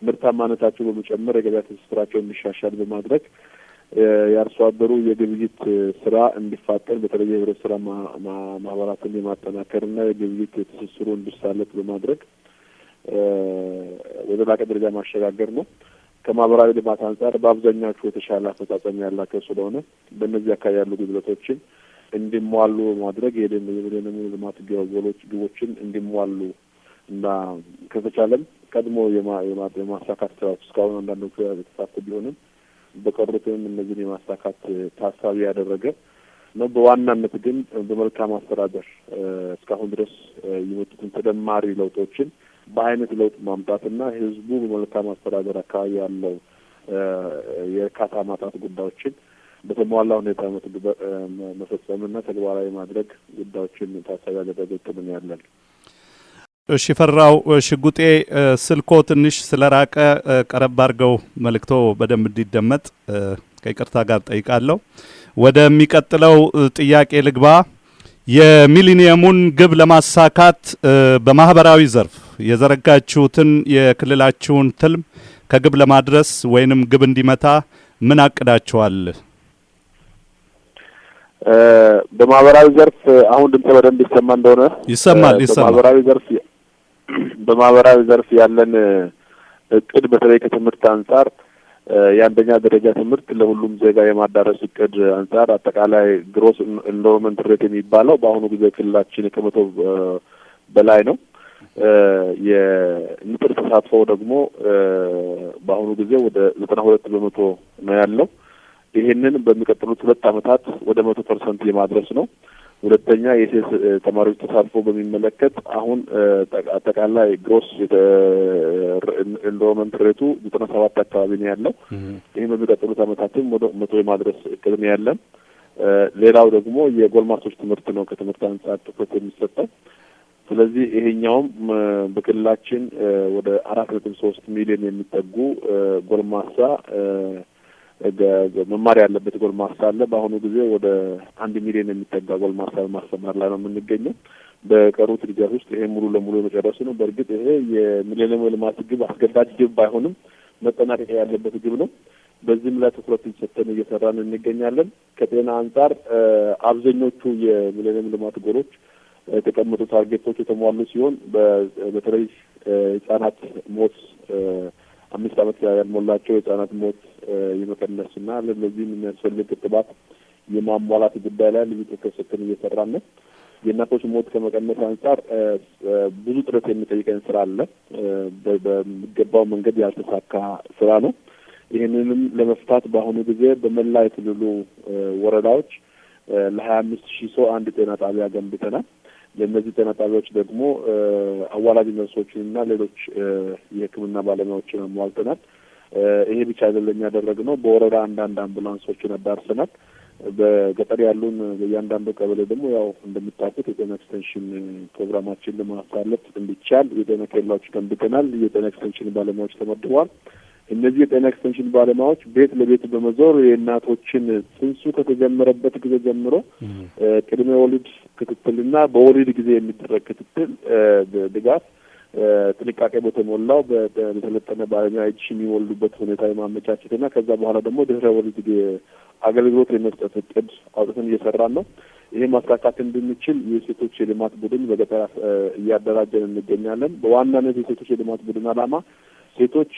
ምርታማነታቸው በመጨመር የገበያ ትስስራቸው እንዲሻሻል በማድረግ የአርሶ አደሩ የግብይት ስራ እንዲፋጠን በተለይ የህብረት ስራ ማህበራትን የማጠናከርና የግብይት ትስስሩ እንዲሳለጥ በማድረግ ወደ ላቀ ደረጃ ማሸጋገር ነው። ከማህበራዊ ልማት አንጻር በአብዛኛዎቹ የተሻለ አፈጻጸም ያላቸው ስለሆነ በእነዚህ አካባቢ ያሉ ጉድለቶችን እንዲሟሉ ማድረግ የሚሊኒየም ልማት ግቦችን እንዲሟሉ እና ከተቻለም ቀድሞ የማሳካት ስራዎች እስካሁን አንዳንዶቹ የተሳኩ ቢሆንም በቀሩትም እነዚህን የማሳካት ታሳቢ ያደረገ ነው። በዋናነት ግን በመልካም አስተዳደር እስካሁን ድረስ የመጡትን ተደማሪ ለውጦችን በአይነት ለውጥ ማምጣትና ህዝቡ በመልካም አስተዳደር አካባቢ ያለው የእርካታ ማጣት ጉዳዮችን በተሟላ ሁኔታ መፈጸምና ተግባራዊ ማድረግ ጉዳዮችን ታሳቢ ያደረገ ጥምን ያለን። ሽፈራው ሽጉጤ ስልኮ ትንሽ ስለራቀ ቀረብ አድርገው መልእክቶ በደንብ እንዲደመጥ ከይቅርታ ጋር ጠይቃለሁ። ወደሚቀጥለው ጥያቄ ልግባ። የሚሊኒየሙን ግብ ለማሳካት በማህበራዊ ዘርፍ የዘረጋችሁትን የክልላችሁን ትልም ከግብ ለማድረስ ወይንም ግብ እንዲመታ ምን አቅዳችኋል? በማህበራዊ ዘርፍ አሁን ድምጽ በደንብ ይሰማ እንደሆነ ይሰማል። በማህበራዊ ዘርፍ ያለን እቅድ በተለይ ከትምህርት አንጻር የአንደኛ ደረጃ ትምህርት ለሁሉም ዜጋ የማዳረስ እቅድ አንጻር አጠቃላይ ግሮስ ኢንሮልመንት ሬት የሚባለው በአሁኑ ጊዜ ክልላችን ከመቶ በላይ ነው። የንጥር ተሳትፎ ደግሞ በአሁኑ ጊዜ ወደ 92 በመቶ ነው ያለው። ይሄንን በሚቀጥሉት ሁለት ዓመታት ወደ 100% የማድረስ ነው። ሁለተኛ የሴት ተማሪዎች ተሳትፎ በሚመለከት አሁን አጠቃላይ ግሮስ ኢንሮልመንት ሬቱ 97 አካባቢ ነው ያለው። ይሄን በሚቀጥሉት ዓመታትም ወደ 100 የማድረስ እቅድ ነው ያለን። ሌላው ደግሞ የጎልማሶች ትምህርት ነው ከትምህርት አንጻር ትኩረት የሚሰጠው። ስለዚህ ይሄኛውም በክልላችን ወደ 4.3 ሚሊዮን የሚጠጉ ጎልማሳ መማር ያለበት ጎልማሳ አለ። በአሁኑ ጊዜ ወደ 1 ሚሊዮን የሚጠጋ ጎልማሳ ማስተማር ላይ ነው የምንገኘው። በቀሩት ጊዜያት ውስጥ ይሄ ሙሉ ለሙሉ የመጨረሱ ነው። በእርግጥ ይሄ የሚሊኒየም ልማት ግብ አስገዳጅ ግብ ባይሆንም መጠናቀቅ ያለበት ግብ ነው። በዚህም ላይ ትኩረት ሰጥተን እየሰራን እንገኛለን። ከጤና አንጻር አብዛኞቹ የሚሊኒየም ልማት ጎሎች የተቀመጡ ታርጌቶች የተሟሉ ሲሆን በተለይ ህጻናት ሞት 5 ዓመት ያልሞላቸው ህጻናት ሞት የመቀነስና ለዚህም የሚያስፈልግ ክትባት የማሟላት ጉዳይ ላይ ልዩ ትኩረት ሰጥተን እየሰራን ነው። የእናቶች ሞት ከመቀነስ አንጻር ብዙ ጥረት የሚጠይቀን ስራ አለ። በሚገባው መንገድ ያልተሳካ ስራ ነው። ይህንንም ለመፍታት በአሁኑ ጊዜ በመላ የክልሉ ወረዳዎች ለ25,000 ሰው አንድ ጤና ጣቢያ ገንብተናል። ለእነዚህ ጤና ጣቢያዎች ደግሞ አዋላጅ ነርሶችንና ሌሎች የሕክምና ባለሙያዎችን አሟልተናል። ይሄ ብቻ አይደለም ያደረግነው። በወረዳ አንዳንድ አምቡላንሶችን አዳርሰናል። በገጠር ያሉን በእያንዳንዱ ቀበሌ ደግሞ ያው እንደምታውቁት የጤና ኤክስቴንሽን ፕሮግራማችን ለማሳለጥ እንዲቻል የጤና ኬላዎች ገንብተናል። የጤና ኤክስቴንሽን ባለሙያዎች ተመድበዋል። እነዚህ የጤና ኤክስቴንሽን ባለሙያዎች ቤት ለቤት በመዞር የእናቶችን ጽንሱ ከተጀመረበት ጊዜ ጀምሮ ቅድመ ወሊድ ክትትልና በወሊድ ጊዜ የሚደረግ ክትትል ድጋፍ ጥንቃቄ በተሞላው በተለጠነ ባለሙያ እጅ የሚወልዱበት ሁኔታ የማመቻቸትና ከዛ በኋላ ደግሞ ድህረ ወሊድ አገልግሎት የመስጠት እቅድ አውጥተን እየሰራን ነው። ይሄ ማሳካት እንድንችል የሴቶች የልማት ቡድን በገጠር እያደራጀን እንገኛለን። በዋናነት የሴቶች የልማት ቡድን ዓላማ ሴቶች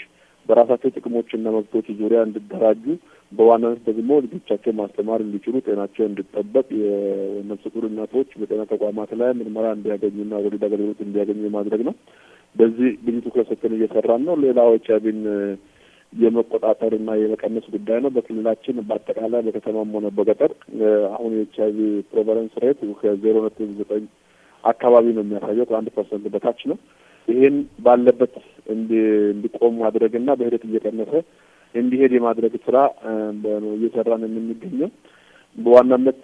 በራሳቸው ጥቅሞችና መብቶች ዙሪያ እንዲደራጁ፣ በዋናነት ደግሞ ልጆቻቸው ማስተማር እንዲችሉ፣ ጤናቸው እንዲጠበቅ፣ የነፍሰ ጡር እናቶች በጤና ተቋማት ላይ ምርመራ እንዲያገኙና ወሊድ አገልግሎት እንዲያገኙ የማድረግ ነው። በዚህ ልዩ ትኩረት ሰጥተን እየሰራን ነው። ሌላው ኤችአይቪን የመቆጣጠርና የመቀነስ ጉዳይ ነው። በክልላችን በአጠቃላይ በከተማም ሆነ በገጠር አሁን የኤችአይቪ ፕሬቫለንስ ሬት ከ0.9 አካባቢ ነው የሚያሳየው፣ ከ1% በታች ነው። ይሄን ባለበት እንዲቆም ማድረግና በሂደት እየቀነሰ እንዲሄድ የማድረግ ስራ እየሰራን የምንገኘው በዋናነት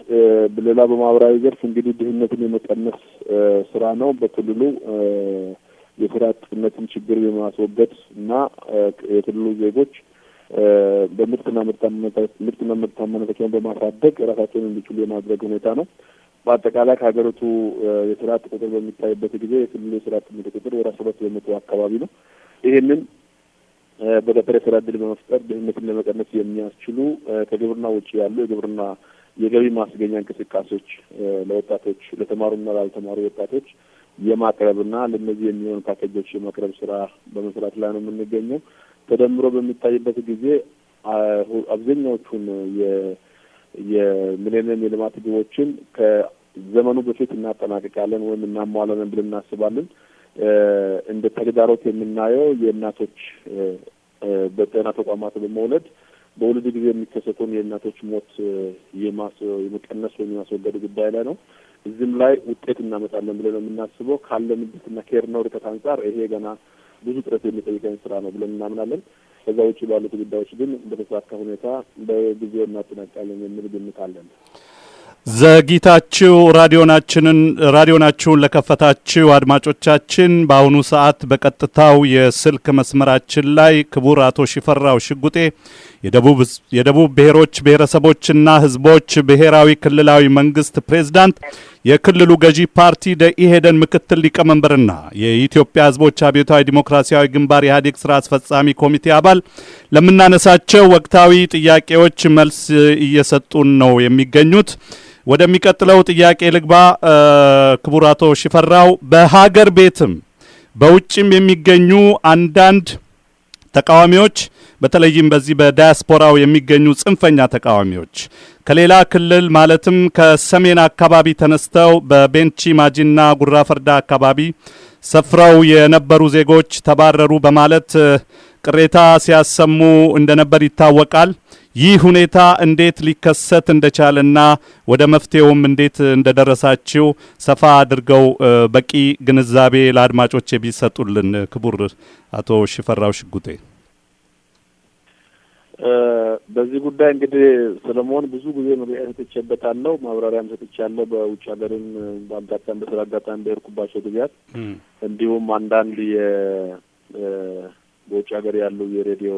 በሌላ በማህበራዊ ዘርፍ እንግዲህ ድህነትን የመቀነስ ስራ ነው። በክልሉ የስራ አጥነትን ችግር የማስወገድ እና የክልሉ ዜጎች በምርትና ምርታማነታቸውን በማሳደግ ራሳቸውን እንዲችሉ የማድረግ ሁኔታ ነው። በአጠቃላይ ከሀገሪቱ የስራ አጥ ቁጥር በሚታይበት ጊዜ የክልሉ የስራ አጥነት ቁጥር ወደ 7% አካባቢ ነው። ይሄንን በገጠር የስራ ዕድል በመፍጠር ድህነትን ለመቀነስ የሚያስችሉ ከግብርና ውጭ ያሉ የግብርና የገቢ ማስገኛ እንቅስቃሴዎች ለወጣቶች ለተማሩና ላልተማሩ ወጣቶች የማቅረብና ለነዚህ የሚሆኑ ፓኬጆች የማቅረብ ስራ በመስራት ላይ ነው የምንገኘው። ተደምሮ በሚታይበት ጊዜ አብዛኛዎቹን የሚሌኒየም የልማት ግቦችን ከዘመኑ በፊት እናጠናቅቃለን ወይም እናሟላለን ብለን እናስባለን። እንደ ተግዳሮት የምናየው የእናቶች በጤና ተቋማት በመውለድ በወሊድ ጊዜ የሚከሰተውን የእናቶች ሞት የመቀነስ ወይም የማስወገድ ጉዳይ ላይ ነው። እዚህም ላይ ውጤት እናመጣለን ብለን ነው የምናስበው። ካለንበትና ከሄድነው ርቀት አንጻር ይሄ ገና ብዙ ጥረት የሚጠይቀን ስራ ነው ብለን እናምናለን። ከዛ ውጭ ባሉት ጉዳዮች ግን በተሳካ ሁኔታ በጊዜው እናጠናቅቃለን የሚል ግምት አለን። ዘግይታችሁ ራዲዮናችሁን ለከፈታችሁ አድማጮቻችን በአሁኑ ሰዓት በቀጥታው የስልክ መስመራችን ላይ ክቡር አቶ ሽፈራው ሽጉጤ የደቡብ ብሔሮች ብሔረሰቦችና ሕዝቦች ብሔራዊ ክልላዊ መንግስት ፕሬዝዳንት የክልሉ ገዢ ፓርቲ ደኢህዴን ምክትል ሊቀመንበርና የኢትዮጵያ ሕዝቦች አብዮታዊ ዲሞክራሲያዊ ግንባር ኢህአዴግ ስራ አስፈጻሚ ኮሚቴ አባል ለምናነሳቸው ወቅታዊ ጥያቄዎች መልስ እየሰጡን ነው የሚገኙት። ወደሚቀጥለው ጥያቄ ልግባ። ክቡር አቶ ሽፈራው በሀገር ቤትም በውጭም የሚገኙ አንዳንድ ተቃዋሚዎች በተለይም በዚህ በዳያስፖራው የሚገኙ ጽንፈኛ ተቃዋሚዎች ከሌላ ክልል ማለትም ከሰሜን አካባቢ ተነስተው በቤንች ማጂና ጉራ ፈርዳ አካባቢ ሰፍረው የነበሩ ዜጎች ተባረሩ በማለት ቅሬታ ሲያሰሙ እንደነበር ይታወቃል። ይህ ሁኔታ እንዴት ሊከሰት እንደቻለና ወደ መፍትሄውም እንዴት እንደደረሳችሁ ሰፋ አድርገው በቂ ግንዛቤ ለአድማጮች ቢሰጡልን ክቡር አቶ ሽፈራው ሽጉጤ። በዚህ ጉዳይ እንግዲህ ሰለሞን ብዙ ጊዜ መግለጫ ሰጥቼበታለሁ፣ ማብራሪያም ሰጥቻለሁ። በውጭ ሀገርም በአጋጣሚ በስራ አጋጣሚ በሄድኩባቸው ጊዜያት እንዲሁም አንዳንድ በውጭ ሀገር ያሉ የሬዲዮ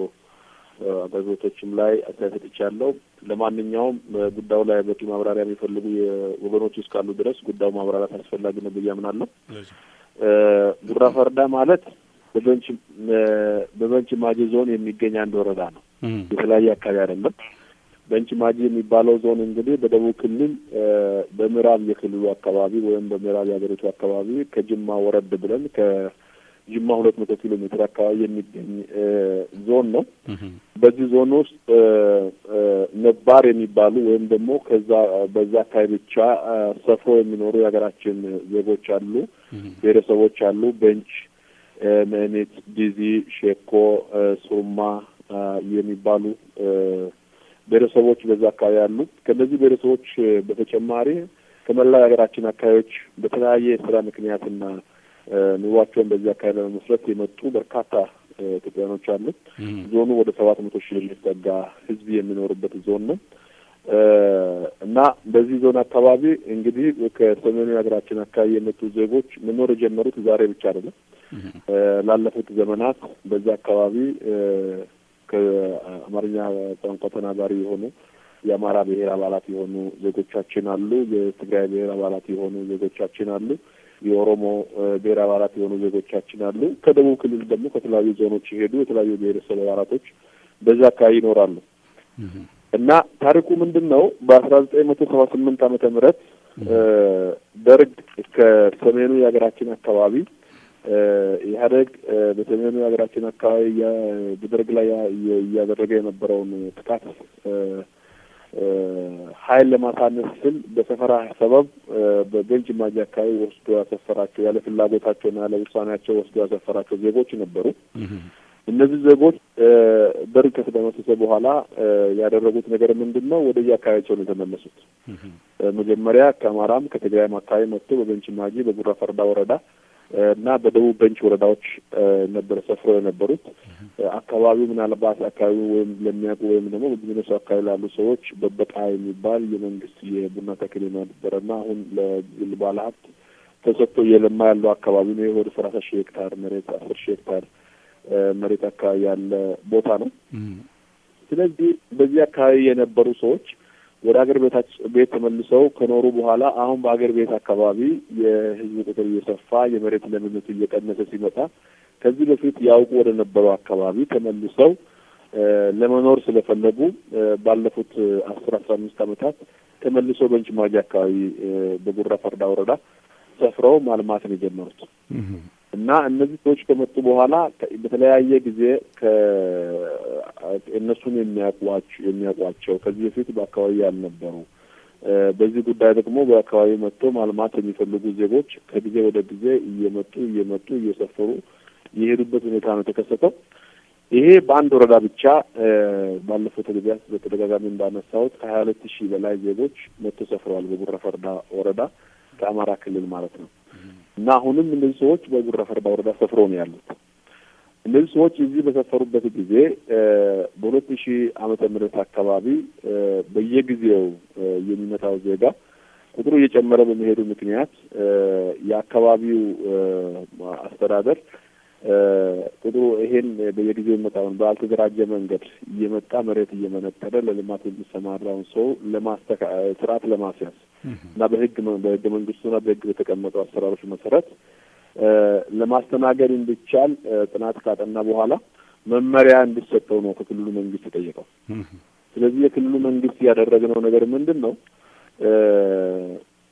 አገልግሎቶችም ላይ አስተያየት ሰጥቻለሁ። ለማንኛውም ጉዳዩ ላይ በቂ ማብራሪያ የሚፈልጉ ወገኖች እስካሉ ድረስ ጉዳዩ ማብራሪያ አስፈላጊ ነው ብዬ አምናለሁ። ጉራ ፈርዳ ማለት በቤንች ማጂ ዞን የሚገኝ አንድ ወረዳ ነው። የተለያየ አካባቢ አይደለም። ቤንች ማጂ የሚባለው ዞን እንግዲህ በደቡብ ክልል በምዕራብ የክልሉ አካባቢ ወይም በምዕራብ የሀገሪቱ አካባቢ ከጅማ ወረድ ብለን ከጅማ 200 ኪሎ ሜትር አካባቢ የሚገኝ ዞን ነው። በዚህ ዞን ውስጥ ነባር የሚባሉ ወይም ደግሞ በዛ አካባቢ ብቻ ሰፍሮ የሚኖሩ የሀገራችን ዜጎች አሉ፣ ብሔረሰቦች አሉ። ቤንች፣ መኔት፣ ዲዚ፣ ሼኮ፣ ሱርማ የሚባሉ ብሔረሰቦች በዛ አካባቢ አሉ። ከነዚህ ብሔረሰቦች በተጨማሪ ከመላው የሀገራችን አካባቢዎች በተለያየ የስራ ምክንያትና ኑሯቸውን በዚህ አካባቢ ለመመስረት የመጡ በርካታ ኢትዮጵያኖች አሉ። ዞኑ ወደ 700 ሺህ የሚጠጋ ህዝብ የሚኖርበት ዞን ነው እና በዚህ ዞን አካባቢ እንግዲህ ከሰሜኑ የሀገራችን አካባቢ የመጡ ዜጎች መኖር የጀመሩት ዛሬ ብቻ አይደለም። ላለፉት ዘመናት በዛ አካባቢ ከአማርኛ ቋንቋ ተናጋሪ የሆኑ የአማራ ብሔር አባላት የሆኑ ዜጎቻችን አሉ። የትግራይ ብሔር አባላት የሆኑ ዜጎቻችን አሉ። የኦሮሞ ብሔር አባላት የሆኑ ዜጎቻችን አሉ። ከደቡብ ክልል ደግሞ ከተለያዩ ዞኖች የሄዱ የተለያዩ ብሔረሰብ አባላቶች በዛ አካባቢ ይኖራሉ እና ታሪኩ ምንድን ነው? በ1978 ዓመተ ምህረት ደርግ ከሰሜኑ የሀገራችን አካባቢ ኢህአዴግ በሰሜኑ የሀገራችን አካባቢ በደርግ ላይ እያደረገ የነበረውን ጥቃት ኃይል ለማሳነስ ስል በሰፈራ ሰበብ በቤንች ማጂ አካባቢ ወስዶ ያሰፈራቸው ያለ ፍላጎታቸውና ያለ ውሳኔያቸው ወስዶ ያሰፈራቸው ዜጎች ነበሩ። እነዚህ ዜጎች ደርግ ከተደመሰሰ በኋላ ያደረጉት ነገር ምንድን ነው? ወደ የአካባቢያቸው ነው የተመለሱት። መጀመሪያ ከአማራም ከትግራይም አካባቢ መጥቶ በቤንች ማጂ በጉራ ፈርዳ ወረዳ እና በደቡብ ቤንች ወረዳዎች ነበር ሰፍረው የነበሩት። አካባቢው ምናልባት አካባቢው ወይም ለሚያውቁ ወይም ደግሞ በቢዝነሱ አካባቢ ላሉ ሰዎች በበቃ የሚባል የመንግስት የቡና ተክል ነበረና አሁን ለግል ባለሀብት ተሰጥቶ እየለማ ያለው አካባቢ ነው። ወደ 30 ሺህ ሄክታር መሬት 10 ሺህ ሄክታር መሬት አካባቢ ያለ ቦታ ነው። ስለዚህ በዚህ አካባቢ የነበሩ ሰዎች ወደ ሀገር ቤት ተመልሰው ከኖሩ በኋላ አሁን በሀገር ቤት አካባቢ የህዝብ ቁጥር እየሰፋ የመሬት ለምነቱ እየቀነሰ ሲመጣ ከዚህ በፊት ያውቁ ወደ ነበረው አካባቢ ተመልሰው ለመኖር ስለፈለጉ ባለፉት 10-15 ዓመታት ተመልሰው ቤንች ማጂ አካባቢ በጉራ ፈርዳ ወረዳ ሰፍረው ማልማትን የጀመሩት እና እነዚህ ሰዎች ከመጡ በኋላ በተለያየ ጊዜ እነሱን የሚያውቋቸው ከዚህ በፊት በአካባቢ ያልነበሩ በዚህ ጉዳይ ደግሞ በአካባቢ መጥተው ማልማት የሚፈልጉ ዜጎች ከጊዜ ወደ ጊዜ እየመጡ እየሰፈሩ የሄዱበት ሁኔታ ነው የተከሰተው። ይሄ በአንድ ወረዳ ብቻ ባለፈው ጊዜያት በተደጋጋሚ እንዳነሳሁት ከ22 ሺህ በላይ ዜጎች መጥተው ሰፍረዋል በጉራ ፈርዳ ወረዳ ከአማራ ክልል ማለት ነው። እና አሁንም እነዚህ ሰዎች በጉራ ፈርዳ ወረዳ ሰፍረው ነው ያሉት። እነዚህ ሰዎች እዚህ በሰፈሩበት ጊዜ በ2000 ዓመተ ምህረት አካባቢ በየጊዜው የሚመጣው ዜጋ ቁጥሩ እየጨመረ በመሄዱ ምክንያት የአካባቢው አስተዳደር ቁጥሩ ይሄን በየጊዜው የሚመጣውን ባልተደራጀ መንገድ እየመጣ መሬት እየመነጠረ ለልማት የሚሰማራውን ሰው ስርዓት ለማስያዝ እና በህገ መንግስቱና በህግ በተቀመጠው አሰራሮች መሰረት ለማስተናገድ እንዲቻል ጥናት ካጠና በኋላ መመሪያ እንዲሰጠው ነው ከክልሉ መንግስት የጠየቀው። ስለዚህ የክልሉ መንግስት ያደረገው ነገር ምንድን ነው?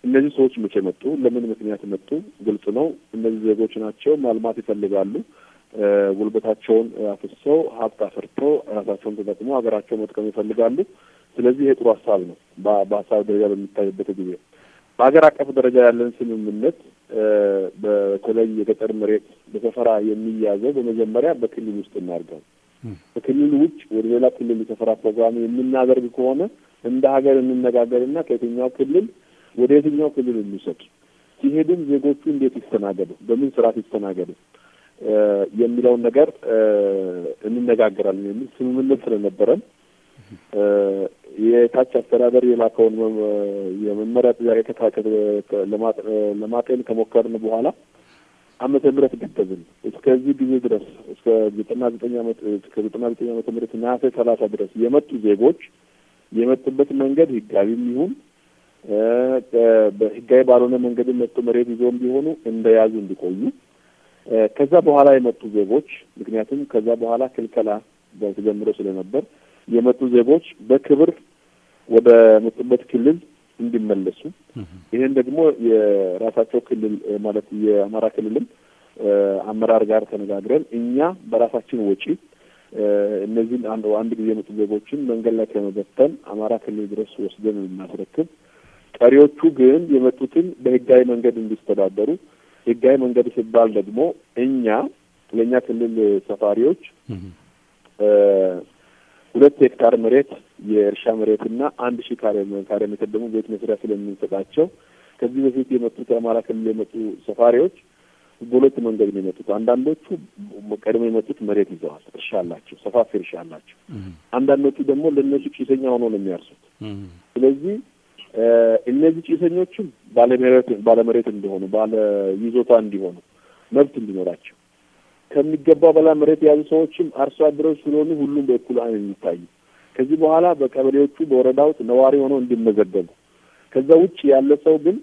እነዚህ ሰዎች መቼ መጡ? ለምን ምክንያት መጡ? ግልጽ ነው። እነዚህ ዜጎች ናቸው፣ ማልማት ይፈልጋሉ። ጉልበታቸውን አፍሰው ሀብት አፍርተው ራሳቸውን ተጠቅመው ሀገራቸውን መጥቀም ይፈልጋሉ። ስለዚህ የጥሩ ሀሳብ ነው። በሀሳብ ደረጃ በሚታይበት ጊዜ በሀገር አቀፍ ደረጃ ያለን ስምምነት በተለይ የገጠር መሬት በሰፈራ የሚያዘው በመጀመሪያ በክልል ውስጥ እናድርገው። በክልል ውጭ ወደ ሌላ ክልል የሰፈራ ፕሮግራም የምናደርግ ከሆነ እንደ ሀገር እንነጋገርና ከየትኛው ክልል ወደ የትኛው ክልል እንውሰድ፣ ሲሄዱም ዜጎቹ እንዴት ይስተናገዱ፣ በምን ስርዓት ይስተናገዱ የሚለውን ነገር እንነጋገራለን የሚል ስምምነት ስለነበረን የታች አስተዳደር የላከውን የመመሪያ ጥያቄ ለማጤን ከሞከርን በኋላ ዓመተ ምህረት ገደብን። እስከዚህ ጊዜ ድረስ እስከ 99 ዓመተ ምህረት ነሐሴ 30 ድረስ የመጡ ዜጎች የመጡበት መንገድ ህጋዊም ይሁን በህጋዊ ባልሆነ መንገድ መጡ መሬት ይዘውም ቢሆኑ እንደያዙ እንዲቆዩ፣ ከዛ በኋላ የመጡ ዜጎች ምክንያቱም ከዛ በኋላ ክልከላ ተጀምሮ ስለነበር የመጡ ዜጎች በክብር ወደ መጡበት ክልል እንዲመለሱ ይሄን ደግሞ የራሳቸው ክልል ማለት የአማራ ክልልም አመራር ጋር ተነጋግረን እኛ በራሳችን ወጪ እነዚህን አንድ ጊዜ የመጡ ዜጎችን መንገድ ላይ ከመበተን አማራ ክልል ድረስ ወስደን እናስረክብ፣ ቀሪዎቹ ግን የመጡትን በህጋዊ መንገድ እንዲስተዳደሩ። ህጋዊ መንገድ ሲባል ደግሞ ለእኛ ክልል ሰፋሪዎች 2 ሄክታር መሬት የእርሻ መሬትና 1000 ካሬ ሜትር ደግሞ ቤት መስሪያ ስለምንሰጣቸው ከዚህ በፊት የመጡት የአማራ ክልል የመጡ ሰፋሪዎች በሁለት መንገድ ነው የመጡት። አንዳንዶቹ ቀድሞ የመጡት መሬት ይዘዋል፣ እርሻ አላቸው፣ ሰፋፊ እርሻ አላቸው። አንዳንዶቹ ደግሞ ለነሱ ጭሰኛ ሆኖ ነው የሚያርሱት። ስለዚህ እነዚህ ጭሰኞችም ባለመሬት እንደሆኑ ባለ ይዞታ እንዲሆኑ መብት እንዲኖራቸው ከሚገባው በላይ መሬት የያዙ ሰዎችም አርሶ አደሮች ስለሆኑ ሁሉም በእኩል አይን የሚታዩ ከዚህ በኋላ በቀበሌዎቹ በወረዳው ነዋሪ ሆኖ እንዲመዘገቡ ከዛ ውጭ ያለ ሰው ግን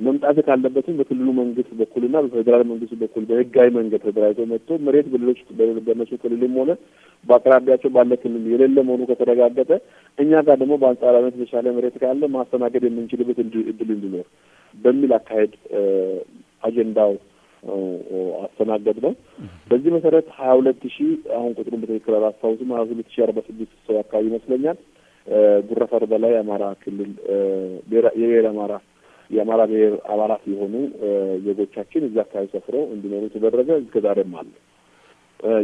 መምጣት ካለበትም በክልሉ መንግስት በኩልና በፌደራል መንግስት በኩል በህጋዊ መንገድ ተደራጅቶ መጥቶ መሬት በሌሎች በነሱ ክልልም ሆነ በአቅራቢያቸው ባለ ክልል የሌለ መሆኑ ከተረጋገጠ እኛ ጋር ደግሞ በአንጻራዊነት የተሻለ መሬት ካለ ማስተናገድ የምንችልበት እድል እንዲኖር በሚል አካሄድ አጀንዳው አስተናገድ ነው። በዚህ መሰረት 22000 አሁን ቁጥሩን በትክክል አላስታውስም 22046 ሰው አካባቢ ይመስለኛል ጉራ ፈርዳ ላይ አማራ ክልል የአማራ ብሔር አባላት የሆኑ ዜጎቻችን እዛ አካባቢ ሰፍረው እንዲኖሩ ተደረገ። እስከዛሬም አለ።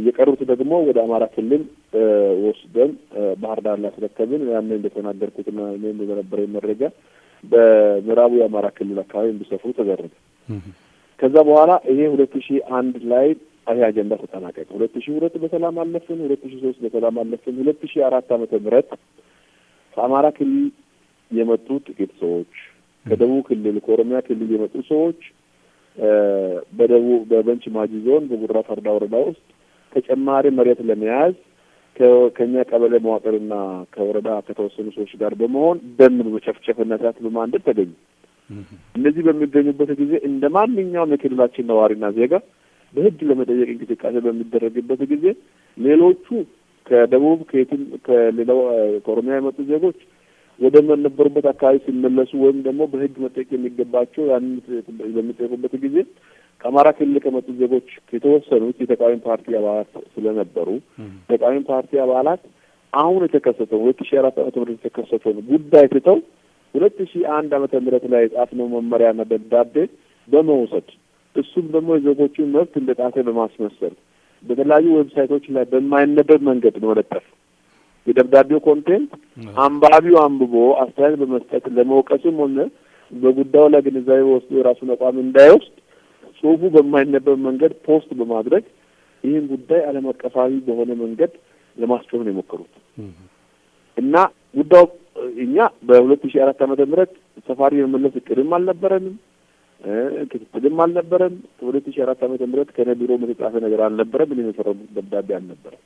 የቀሩት ደግሞ ወደ አማራ ክልል ወስደን ባህር ዳር ላይ አስረከብን። ያንን እንደተናገርኩትና እኔም በነበረኝ መረጃ በምዕራቡ የአማራ ክልል አካባቢ እንዲሰፍሩ ተደረገ። ከዛ በኋላ ይሄ 2001 ላይ ይሄ አጀንዳ ተጠናቀቀ። 2002 በሰላም አለፍን፣ 2003 በሰላም አለፍን። 2004 ዓመተ ምህረት ከአማራ ክልል የመጡ ጥቂት ሰዎች ከደቡብ ክልል ከኦሮሚያ ክልል የመጡ ሰዎች በቤንች ማጂ ዞን በጉራ ፈርዳ ወረዳ ውስጥ ተጨማሪ መሬት ለመያዝ ከኛ ቀበሌ መዋቅርና ከወረዳ ከተወሰኑ ሰዎች ጋር በመሆን ደም በመጨፍጨፍና እሳት በማንደድ ተገኙ። እነዚህ በሚገኙበት ጊዜ እንደ ማንኛውም የክልላችን ነዋሪና ዜጋ በህግ ለመጠየቅ እንቅስቃሴ በሚደረግበት ጊዜ ሌሎቹ ከደቡብ ከሌላው ከኦሮሚያ የመጡ ዜጎች ወደ ነበሩበት አካባቢ ሲመለሱ ወይም ደግሞ በህግ መጠየቅ የሚገባቸው ያንን በሚጠየቁበት ጊዜ ከአማራ ክልል ከመጡ ዜጎች የተወሰኑት የተቃዋሚ ፓርቲ አባላት ስለነበሩ የተቃዋሚ ፓርቲ አባላት አሁን የተከሰተው 2004 ዓመተ ምህረት የተከሰተው ጉዳይ ትተው 2001 ዓመተ ምህረት ላይ የጻፍነው መመሪያና ደብዳቤ በመውሰድ እሱም ደግሞ የዜጎችን መብት እንደጣሰ በማስመሰል በተለያዩ ዌብሳይቶች ላይ በማይነበብ መንገድ ነው ለጠፍ የደብዳቤው ኮንቴንት አንባቢው አንብቦ አስተያየት በመስጠት ለመውቀስም ሆነ በጉዳዩ ላይ ግንዛቤ ወስዶ የራሱን አቋም እንዳይወስድ ጽሁፉ በማይነበብ መንገድ ፖስት በማድረግ ይህን ጉዳይ ዓለም አቀፋዊ በሆነ መንገድ ለማስጮህ ነው የሞከሩት እና ጉዳዩ እኛ በ2004 ዓመተ ምህረት ሰፋሪ የመመለስ እቅድም አልነበረንም፣ ክትትልም አልነበረም። በ2004 ዓመተ ምህረት ከነቢሮ የተጻፈ ነገር አልነበረም፣ ምን የፈረሙት ደብዳቤ አልነበረም።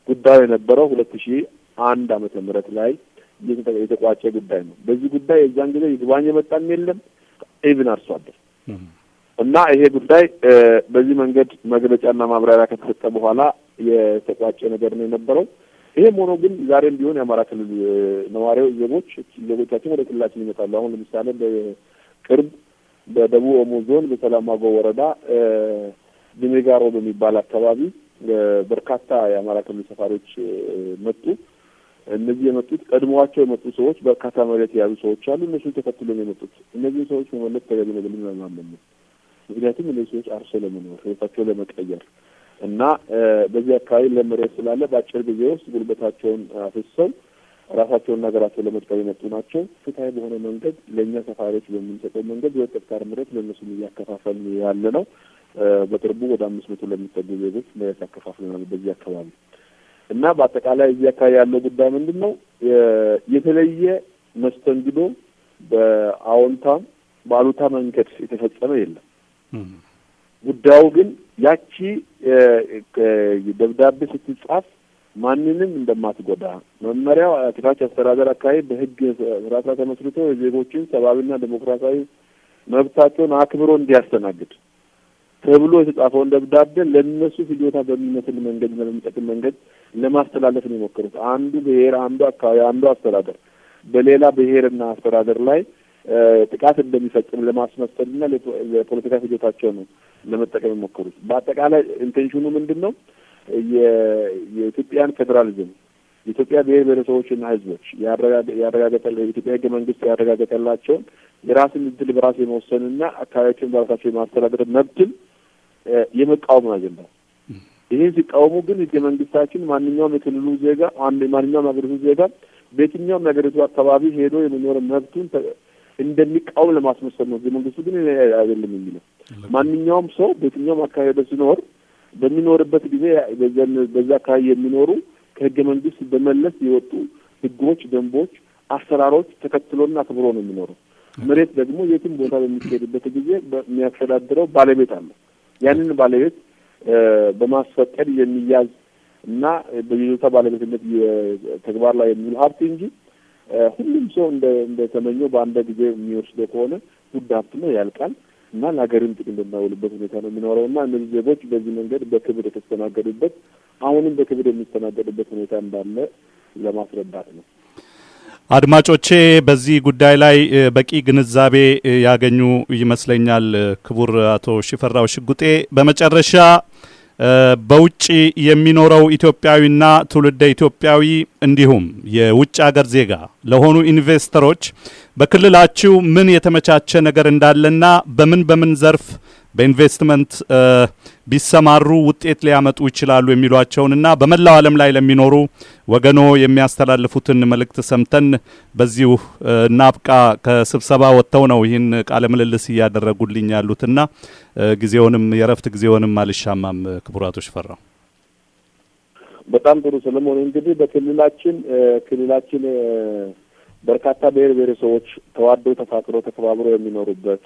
ጉዳዩ የነበረው 2001 ዓመተ ምህረት ላይ የተቋጨ ጉዳይ ነው። በዚህ ጉዳይ የዛን ጊዜ ይግባኝ የመጣም የለም ኢቭን አርሶ አደር እና ይሄ ጉዳይ በዚህ መንገድ መግለጫና ማብራሪያ ከተሰጠ በኋላ የተቋጨ ነገር ነው የነበረው። ይሄም ሆኖ ግን ዛሬም ቢሆን የአማራ ክልል ነዋሪዎች ዜጎቻችን ወደ ክልላችን ይመጣሉ። አሁን ለምሳሌ በቅርብ በደቡብ ኦሞ ዞን በሰላማጎ ወረዳ ድሜጋሮ በሚባል አካባቢ በርካታ የአማራ ክልል ሰፋሪዎች መጡ። እነዚህ የመጡት ቀድሞዋቸው የመጡ ሰዎች በርካታ መሬት የያዙ ሰዎች አሉ። እነሱ ተከትሎ ነው የመጡት። እነዚህ ሰዎች መመለስ ተገቢ ነው ብለን እናምናለን። ምክንያቱም እነዚህ ሰዎች አርሶ ለመኖር ህይወታቸው ለመቀየር እና በዚህ አካባቢ ለመሬት ስላለ በአጭር ጊዜ ውስጥ ጉልበታቸውን አፍሰው ራሳቸውን ነገራቸው ለመጥቀም የመጡ ናቸው። ፍትሃዊ በሆነ መንገድ ለእኛ ሰፋሪዎች በምንሰጠው መንገድ የወጣት መሬት ለእነሱ እያከፋፈልን ያለ ነው። በቅርቡ ወደ 500 ለሚጠጉ ዜጎች መሬት ያከፋፍለናል በዚህ አካባቢ እና በአጠቃላይ እዚህ አካባቢ ያለው ጉዳይ ምንድን ነው? የተለየ መስተንግዶ በአዎንታም ባሉታ መንገድ የተፈጸመ የለም። ጉዳዩ ግን ያቺ ደብዳቤ ስትጻፍ ማንንም እንደማትጎዳ መመሪያው አትራች አስተዳደር አካባቢ በህግ ስርዓት ተመስርቶ የዜጎችን ሰብአዊና ዴሞክራሲያዊ መብታቸውን አክብሮ እንዲያስተናግድ ተብሎ የተጻፈውን ደብዳቤ ለነሱ ፍጆታ በሚመስል መንገድ በሚጠቅም መንገድ ለማስተላለፍ ነው የሞከሩት። አንዱ ብሔር፣ አንዱ አካባቢ፣ አንዱ አስተዳደር በሌላ ብሔርና አስተዳደር ላይ ጥቃት እንደሚፈጽም ለማስመሰልና ለፖለቲካ ፍጆታቸው ነው ለመጠቀም የሚሞክሩት። በአጠቃላይ ኢንቴንሽኑ ምንድነው? የኢትዮጵያን ፌዴራሊዝም የኢትዮጵያ ብሔር ብሔረሰቦችና ህዝቦች ያረጋገጠል የኢትዮጵያ ህገ መንግስት ያረጋገጠላቸውን የራስን ዕድል በራስ የመወሰንና አካባቢዎችን በራሳቸው የማስተዳደር መብትን የመቃወም አጀንዳ። ይህን ሲቃወሙ ግን ህገ መንግስታችን ማንኛውም የክልሉ ዜጋ ማንኛውም ሀገሪቱ ዜጋ በየትኛውም የሀገሪቱ አካባቢ ሄዶ የመኖር መብቱን እንደሚቃወም ለማስመሰል ነው። ህገ መንግስቱ ግን አይደለም የሚለው ማንኛውም ሰው በየትኛውም አካባቢ ሲኖር በሚኖርበት ጊዜ በዛ አካባቢ የሚኖሩ ከህገ መንግስት በመለስ የወጡ ህጎች፣ ደንቦች፣ አሰራሮች ተከትሎና አክብሮ ነው የሚኖረው። መሬት ደግሞ የትም ቦታ በሚካሄድበት ጊዜ የሚያስተዳድረው ባለቤት አለ። ያንን ባለቤት በማስፈቀድ የሚያዝ እና በይዞታ ባለቤትነት ተግባር ላይ የሚውል ሀብት እንጂ ሁሉም ሰው እንደ ተመኘው በአንድ ጊዜ የሚወስደው ከሆነ ውድ ሀብት ነው፣ ያልቃል እና ለሀገርም ጥቅም በማይውልበት ሁኔታ ነው የሚኖረው እና እነዚህ ዜጎች በዚህ መንገድ በክብር የተስተናገዱበት አሁንም በክብር የሚስተናገዱበት ሁኔታ እንዳለ ለማስረዳት ነው። አድማጮቼ በዚህ ጉዳይ ላይ በቂ ግንዛቤ ያገኙ ይመስለኛል። ክቡር አቶ ሽፈራው ሽጉጤ፣ በመጨረሻ በውጭ የሚኖረው ኢትዮጵያዊና ትውልደ ኢትዮጵያዊ እንዲሁም የውጭ ሀገር ዜጋ ለሆኑ ኢንቨስተሮች በክልላችሁ ምን የተመቻቸ ነገር እንዳለና በምን ዘርፍ በኢንቨስትመንት ቢሰማሩ ውጤት ሊያመጡ ይችላሉ የሚሏቸውንና በመላው ዓለም ላይ ለሚኖሩ ወገኖ የሚያስተላልፉትን መልእክት ሰምተን በዚሁ እናብቃ። ከስብሰባ ወጥተው ነው ይህን ቃለ ምልልስ እያደረጉልኝ ያሉትና ጊዜውንም የረፍት ጊዜውንም አልሻማም። ክቡር አቶ ሽፈራው በጣም ጥሩ ሰለሞን። እንግዲህ በክልላችን በርካታ ብሔር ብሔረሰቦች ተዋደው ተፋቅረው ተከባብረው የሚኖሩበት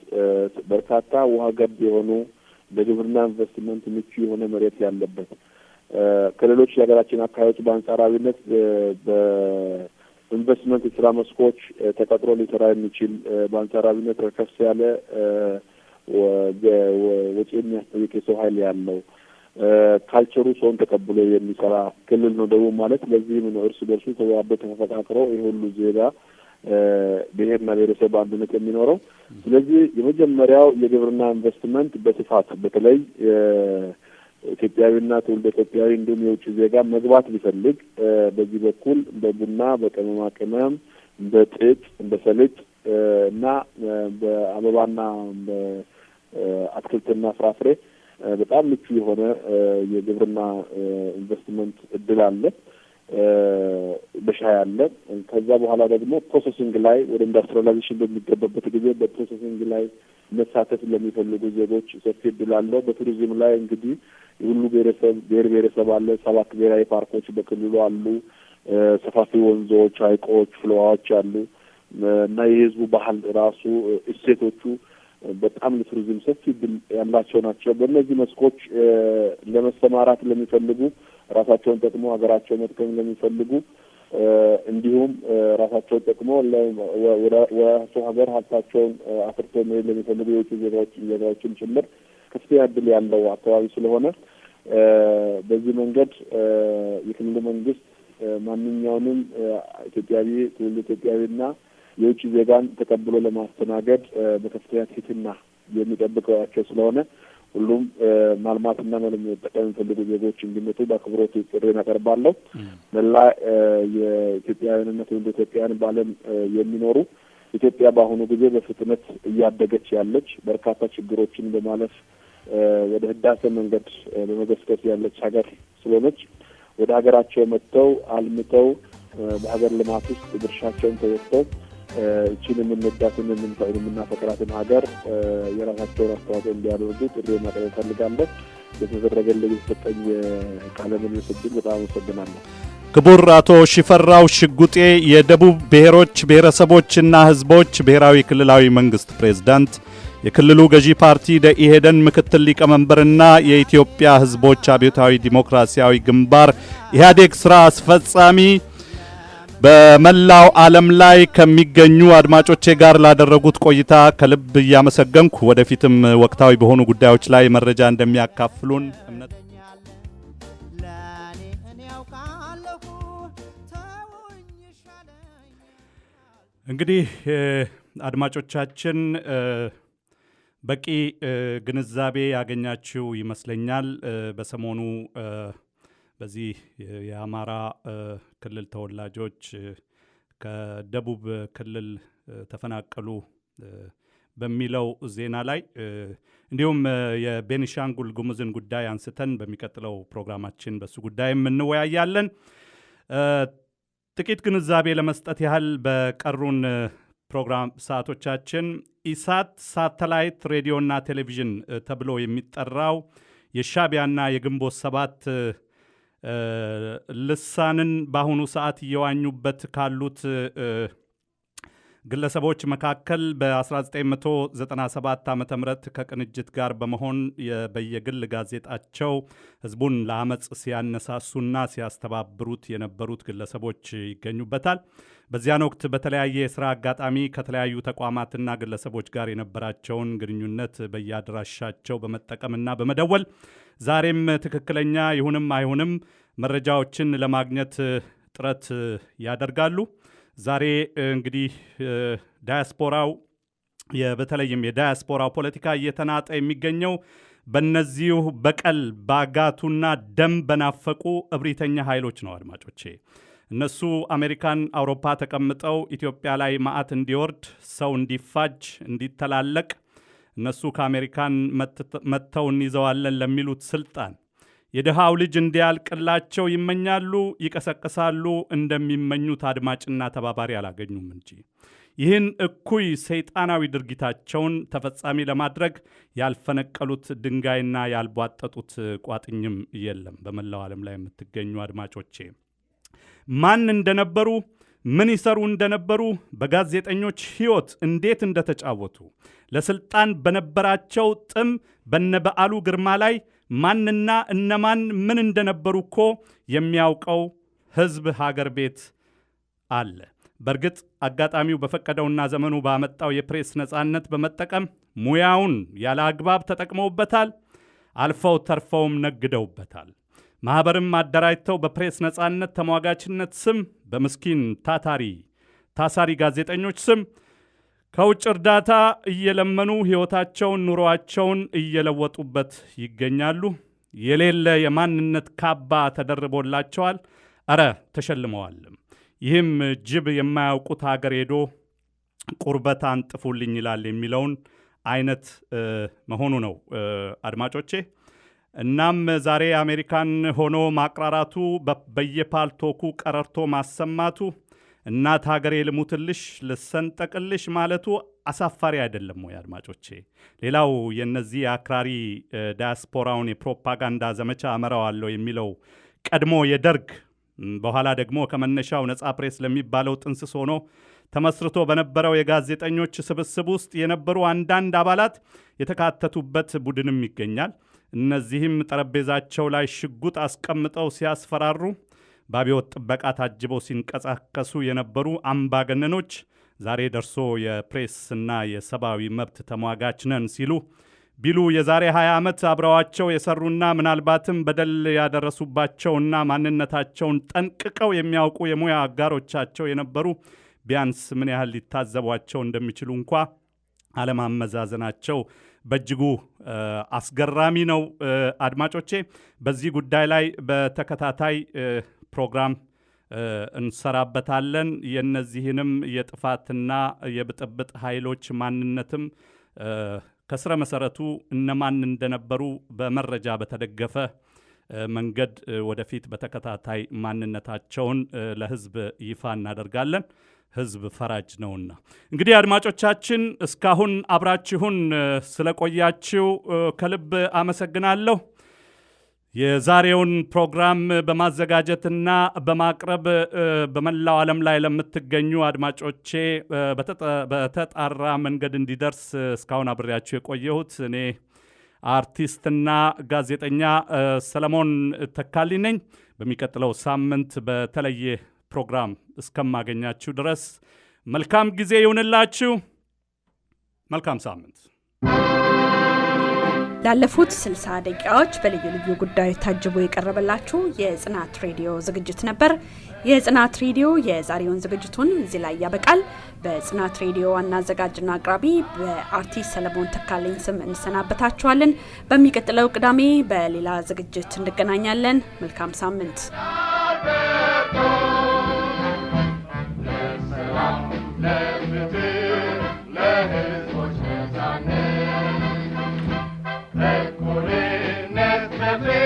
በርካታ ውሃ ገብ የሆኑ በግብርና ኢንቨስትመንት ምቹ የሆነ መሬት ያለበት ከሌሎች የሀገራችን አካባቢዎች በአንጻራዊነት በኢንቨስትመንት የስራ መስኮች ተቀጥሮ ሊሰራ የሚችል በአንጻራዊነት ረከስ ያለ ወጪ የሚያስጠይቅ የሰው ኃይል ያለው ካልቸሩ ሰውን ተቀብሎ የሚሰራ ክልል ነው ደቡብ ማለት። ለዚህም ነው እርስ በርሱ ተዋዶ ተፈቃቅረው ይሄ ሁሉ ዜጋ ብሔርና ብሔረሰብ አንድነት የሚኖረው። ስለዚህ የመጀመሪያው የግብርና ኢንቨስትመንት በስፋት በተለይ ኢትዮጵያዊና ትውልደ ኢትዮጵያዊ እንዲሁም የውጭ ዜጋ መግባት ቢፈልግ በዚህ በኩል በቡና፣ በቅመማ ቅመም፣ በጥጥ፣ በሰሊጥ እና በአበባና በአትክልትና ፍራፍሬ በጣም ምቹ የሆነ የግብርና ኢንቨስትመንት እድል አለ። በሻይ አለ። ከዛ በኋላ ደግሞ ፕሮሰሲንግ ላይ ወደ ኢንዱስትሪያላይዜሽን በሚገባበት ጊዜ በፕሮሰሲንግ ላይ መሳተፍ ለሚፈልጉ ዜጎች ሰፊ እድል አለው። በቱሪዝም ላይ እንግዲህ የሁሉ ብሔር ብሔረሰብ አለ። 7 ብሔራዊ ፓርኮች በክልሉ አሉ። ሰፋፊ ወንዞች፣ ሐይቆች፣ ፍለዋዎች አሉ እና የህዝቡ ባህል ራሱ እሴቶቹ በጣም ለቱሪዝም ሰፊ እድል ያላቸው ናቸው። በእነዚህ መስኮች ለመሰማራት ለሚፈልጉ ራሳቸውን ጠቅሞ ሀገራቸውን መጥቀም ለሚፈልጉ እንዲሁም ራሳቸውን ጠቅሞ ወደ ሀገር ሀብታቸውን አፍርተው መሄድ ለሚፈልጉ የውጭ ዜጋዎችን ጭምር ከፍተኛ እድል ያለው አካባቢ ስለሆነ በዚህ መንገድ የክልሉ መንግስት ማንኛውንም ኢትዮጵያዊ ትውልደ ኢትዮጵያዊና የውጭ ዜጋን ተቀብሎ ለማስተናገድ በከፍተኛ ትህትና የሚጠብቀዋቸው ስለሆነ ሁሉም ማልማትና መጠቀም የሚፈልጉ ዜጎች እንዲመጡ በአክብሮት ጥሪን አቀርባለሁ። መላ የኢትዮጵያውያንና ትውልደ ኢትዮጵያውያን በዓለም የሚኖሩ ኢትዮጵያ በአሁኑ ጊዜ በፍጥነት እያደገች ያለች በርካታ ችግሮችን በማለፍ ወደ ህዳሴ መንገድ በመገስገስ ያለች ሀገር ስለሆነች ወደ ሀገራቸው መጥተው አልምተው በሀገር ልማት ውስጥ ድርሻቸውን ተወጥተው እቺን የምንወዳትን የምናፈቅራትን ሀገር የራሳቸውን አስተዋጽኦ እንዲያደርጉ ጥሪ ማቅረብ እፈልጋለሁ። በተደረገልኝ የተሰጠኝ ቃለ ምልልስ እድል በጣም አመሰግናለሁ። ክቡር አቶ ሽፈራው ሽጉጤ የደቡብ ብሔሮች ብሔረሰቦችና ህዝቦች ብሔራዊ ክልላዊ መንግስት ፕሬዝዳንት፣ የክልሉ ገዢ ፓርቲ ደኢህዴን ምክትል ሊቀመንበርና የኢትዮጵያ ህዝቦች አብዮታዊ ዲሞክራሲያዊ ግንባር ኢህአዴግ ስራ አስፈጻሚ በመላው ዓለም ላይ ከሚገኙ አድማጮቼ ጋር ላደረጉት ቆይታ ከልብ እያመሰገንኩ ወደፊትም ወቅታዊ በሆኑ ጉዳዮች ላይ መረጃ እንደሚያካፍሉን እምነት እንግዲህ አድማጮቻችን በቂ ግንዛቤ ያገኛችሁ ይመስለኛል። በሰሞኑ በዚህ የአማራ ክልል ተወላጆች ከደቡብ ክልል ተፈናቀሉ በሚለው ዜና ላይ እንዲሁም የቤኒሻንጉል ጉሙዝን ጉዳይ አንስተን በሚቀጥለው ፕሮግራማችን በሱ ጉዳይ እንወያያለን። ጥቂት ግንዛቤ ለመስጠት ያህል በቀሩን ፕሮግራም ሰዓቶቻችን ኢሳት ሳተላይት ሬዲዮና ቴሌቪዥን ተብሎ የሚጠራው የሻዕቢያና የግንቦት ሰባት ልሳንን በአሁኑ ሰዓት እየዋኙበት ካሉት ግለሰቦች መካከል በ1997 ዓ.ም ከቅንጅት ጋር በመሆን በየግል ጋዜጣቸው ህዝቡን ለአመፅ ሲያነሳሱና ሲያስተባብሩት የነበሩት ግለሰቦች ይገኙበታል። በዚያን ወቅት በተለያየ የሥራ አጋጣሚ ከተለያዩ ተቋማትና ግለሰቦች ጋር የነበራቸውን ግንኙነት በየአድራሻቸው በመጠቀምና በመደወል ዛሬም ትክክለኛ ይሁንም አይሁንም መረጃዎችን ለማግኘት ጥረት ያደርጋሉ። ዛሬ እንግዲህ ዳያስፖራው በተለይም የዳያስፖራው ፖለቲካ እየተናጠ የሚገኘው በእነዚሁ በቀል ባጋቱና ደም በናፈቁ እብሪተኛ ኃይሎች ነው። አድማጮቼ እነሱ አሜሪካን፣ አውሮፓ ተቀምጠው ኢትዮጵያ ላይ መዓት እንዲወርድ፣ ሰው እንዲፋጅ፣ እንዲተላለቅ እነሱ ከአሜሪካን መጥተው እንይዘዋለን ለሚሉት ስልጣን የድሃው ልጅ እንዲያልቅላቸው ይመኛሉ፣ ይቀሰቅሳሉ። እንደሚመኙት አድማጭና ተባባሪ አላገኙም እንጂ ይህን እኩይ ሰይጣናዊ ድርጊታቸውን ተፈጻሚ ለማድረግ ያልፈነቀሉት ድንጋይና ያልቧጠጡት ቋጥኝም የለም። በመላው ዓለም ላይ የምትገኙ አድማጮቼ ማን እንደነበሩ፣ ምን ይሰሩ እንደነበሩ፣ በጋዜጠኞች ሕይወት እንዴት እንደተጫወቱ፣ ለስልጣን በነበራቸው ጥም በነበዓሉ ግርማ ላይ ማንና እነማን ምን እንደነበሩ እኮ የሚያውቀው ህዝብ ሀገር ቤት አለ። በእርግጥ አጋጣሚው በፈቀደውና ዘመኑ ባመጣው የፕሬስ ነጻነት በመጠቀም ሙያውን ያለ አግባብ ተጠቅመውበታል። አልፈው ተርፈውም ነግደውበታል። ማህበርም አደራጅተው በፕሬስ ነጻነት ተሟጋችነት ስም በምስኪን ታሳሪ ጋዜጠኞች ስም ከውጭ እርዳታ እየለመኑ ሕይወታቸውን፣ ኑሮአቸውን እየለወጡበት ይገኛሉ። የሌለ የማንነት ካባ ተደርቦላቸዋል። አረ ተሸልመዋልም። ይህም ጅብ የማያውቁት ሀገር ሄዶ ቁርበት አንጥፉልኝ ይላል የሚለውን አይነት መሆኑ ነው አድማጮቼ። እናም ዛሬ አሜሪካን ሆኖ ማቅራራቱ፣ በየፓልቶኩ ቀረርቶ ማሰማቱ፣ እናት ሀገሬ ልሙትልሽ ልሰንጠቅልሽ ማለቱ አሳፋሪ አይደለም ወይ አድማጮቼ? ሌላው የነዚህ አክራሪ ዳያስፖራውን የፕሮፓጋንዳ ዘመቻ አመራዋለሁ የሚለው ቀድሞ የደርግ በኋላ ደግሞ ከመነሻው ነጻ ፕሬስ ለሚባለው ጥንስስ ሆኖ ተመስርቶ በነበረው የጋዜጠኞች ስብስብ ውስጥ የነበሩ አንዳንድ አባላት የተካተቱበት ቡድንም ይገኛል። እነዚህም ጠረጴዛቸው ላይ ሽጉጥ አስቀምጠው ሲያስፈራሩ፣ በአብዮት ጥበቃ ታጅበው ሲንቀሳቀሱ የነበሩ አምባገነኖች ዛሬ ደርሶ የፕሬስና የሰብአዊ መብት ተሟጋች ነን ቢሉ የዛሬ 20 ዓመት አብረዋቸው የሰሩና ምናልባትም በደል ያደረሱባቸውና ማንነታቸውን ጠንቅቀው የሚያውቁ የሙያ አጋሮቻቸው የነበሩ ቢያንስ ምን ያህል ሊታዘቧቸው እንደሚችሉ እንኳ አለማመዛዘናቸው በእጅጉ አስገራሚ ነው። አድማጮቼ በዚህ ጉዳይ ላይ በተከታታይ ፕሮግራም እንሰራበታለን። የነዚህንም የጥፋትና የብጥብጥ ኃይሎች ማንነትም ከስረ መሰረቱ እነማን እንደነበሩ በመረጃ በተደገፈ መንገድ ወደፊት በተከታታይ ማንነታቸውን ለህዝብ ይፋ እናደርጋለን። ህዝብ ፈራጅ ነውና። እንግዲህ አድማጮቻችን እስካሁን አብራችሁን ስለቆያችሁ ከልብ አመሰግናለሁ። የዛሬውን ፕሮግራም በማዘጋጀትና በማቅረብ በመላው ዓለም ላይ ለምትገኙ አድማጮቼ በተጣራ መንገድ እንዲደርስ እስካሁን አብሬያችሁ የቆየሁት እኔ አርቲስትና ጋዜጠኛ ሰለሞን ተካልኝ ነኝ። በሚቀጥለው ሳምንት በተለየ ፕሮግራም እስከማገኛችሁ ድረስ መልካም ጊዜ ይሁንላችሁ። መልካም ሳምንት። ላለፉት 60 ደቂቃዎች በልዩ ልዩ ጉዳዮች ታጅቦ የቀረበላችሁ የጽናት ሬዲዮ ዝግጅት ነበር። የጽናት ሬዲዮ የዛሬውን ዝግጅቱን እዚህ ላይ ያበቃል። በጽናት ሬዲዮ ዋና አዘጋጅና አቅራቢ በአርቲስት ሰለሞን ተካልኝ ስም እንሰናበታችኋለን። በሚቀጥለው ቅዳሜ በሌላ ዝግጅት እንገናኛለን። መልካም ሳምንት። Let's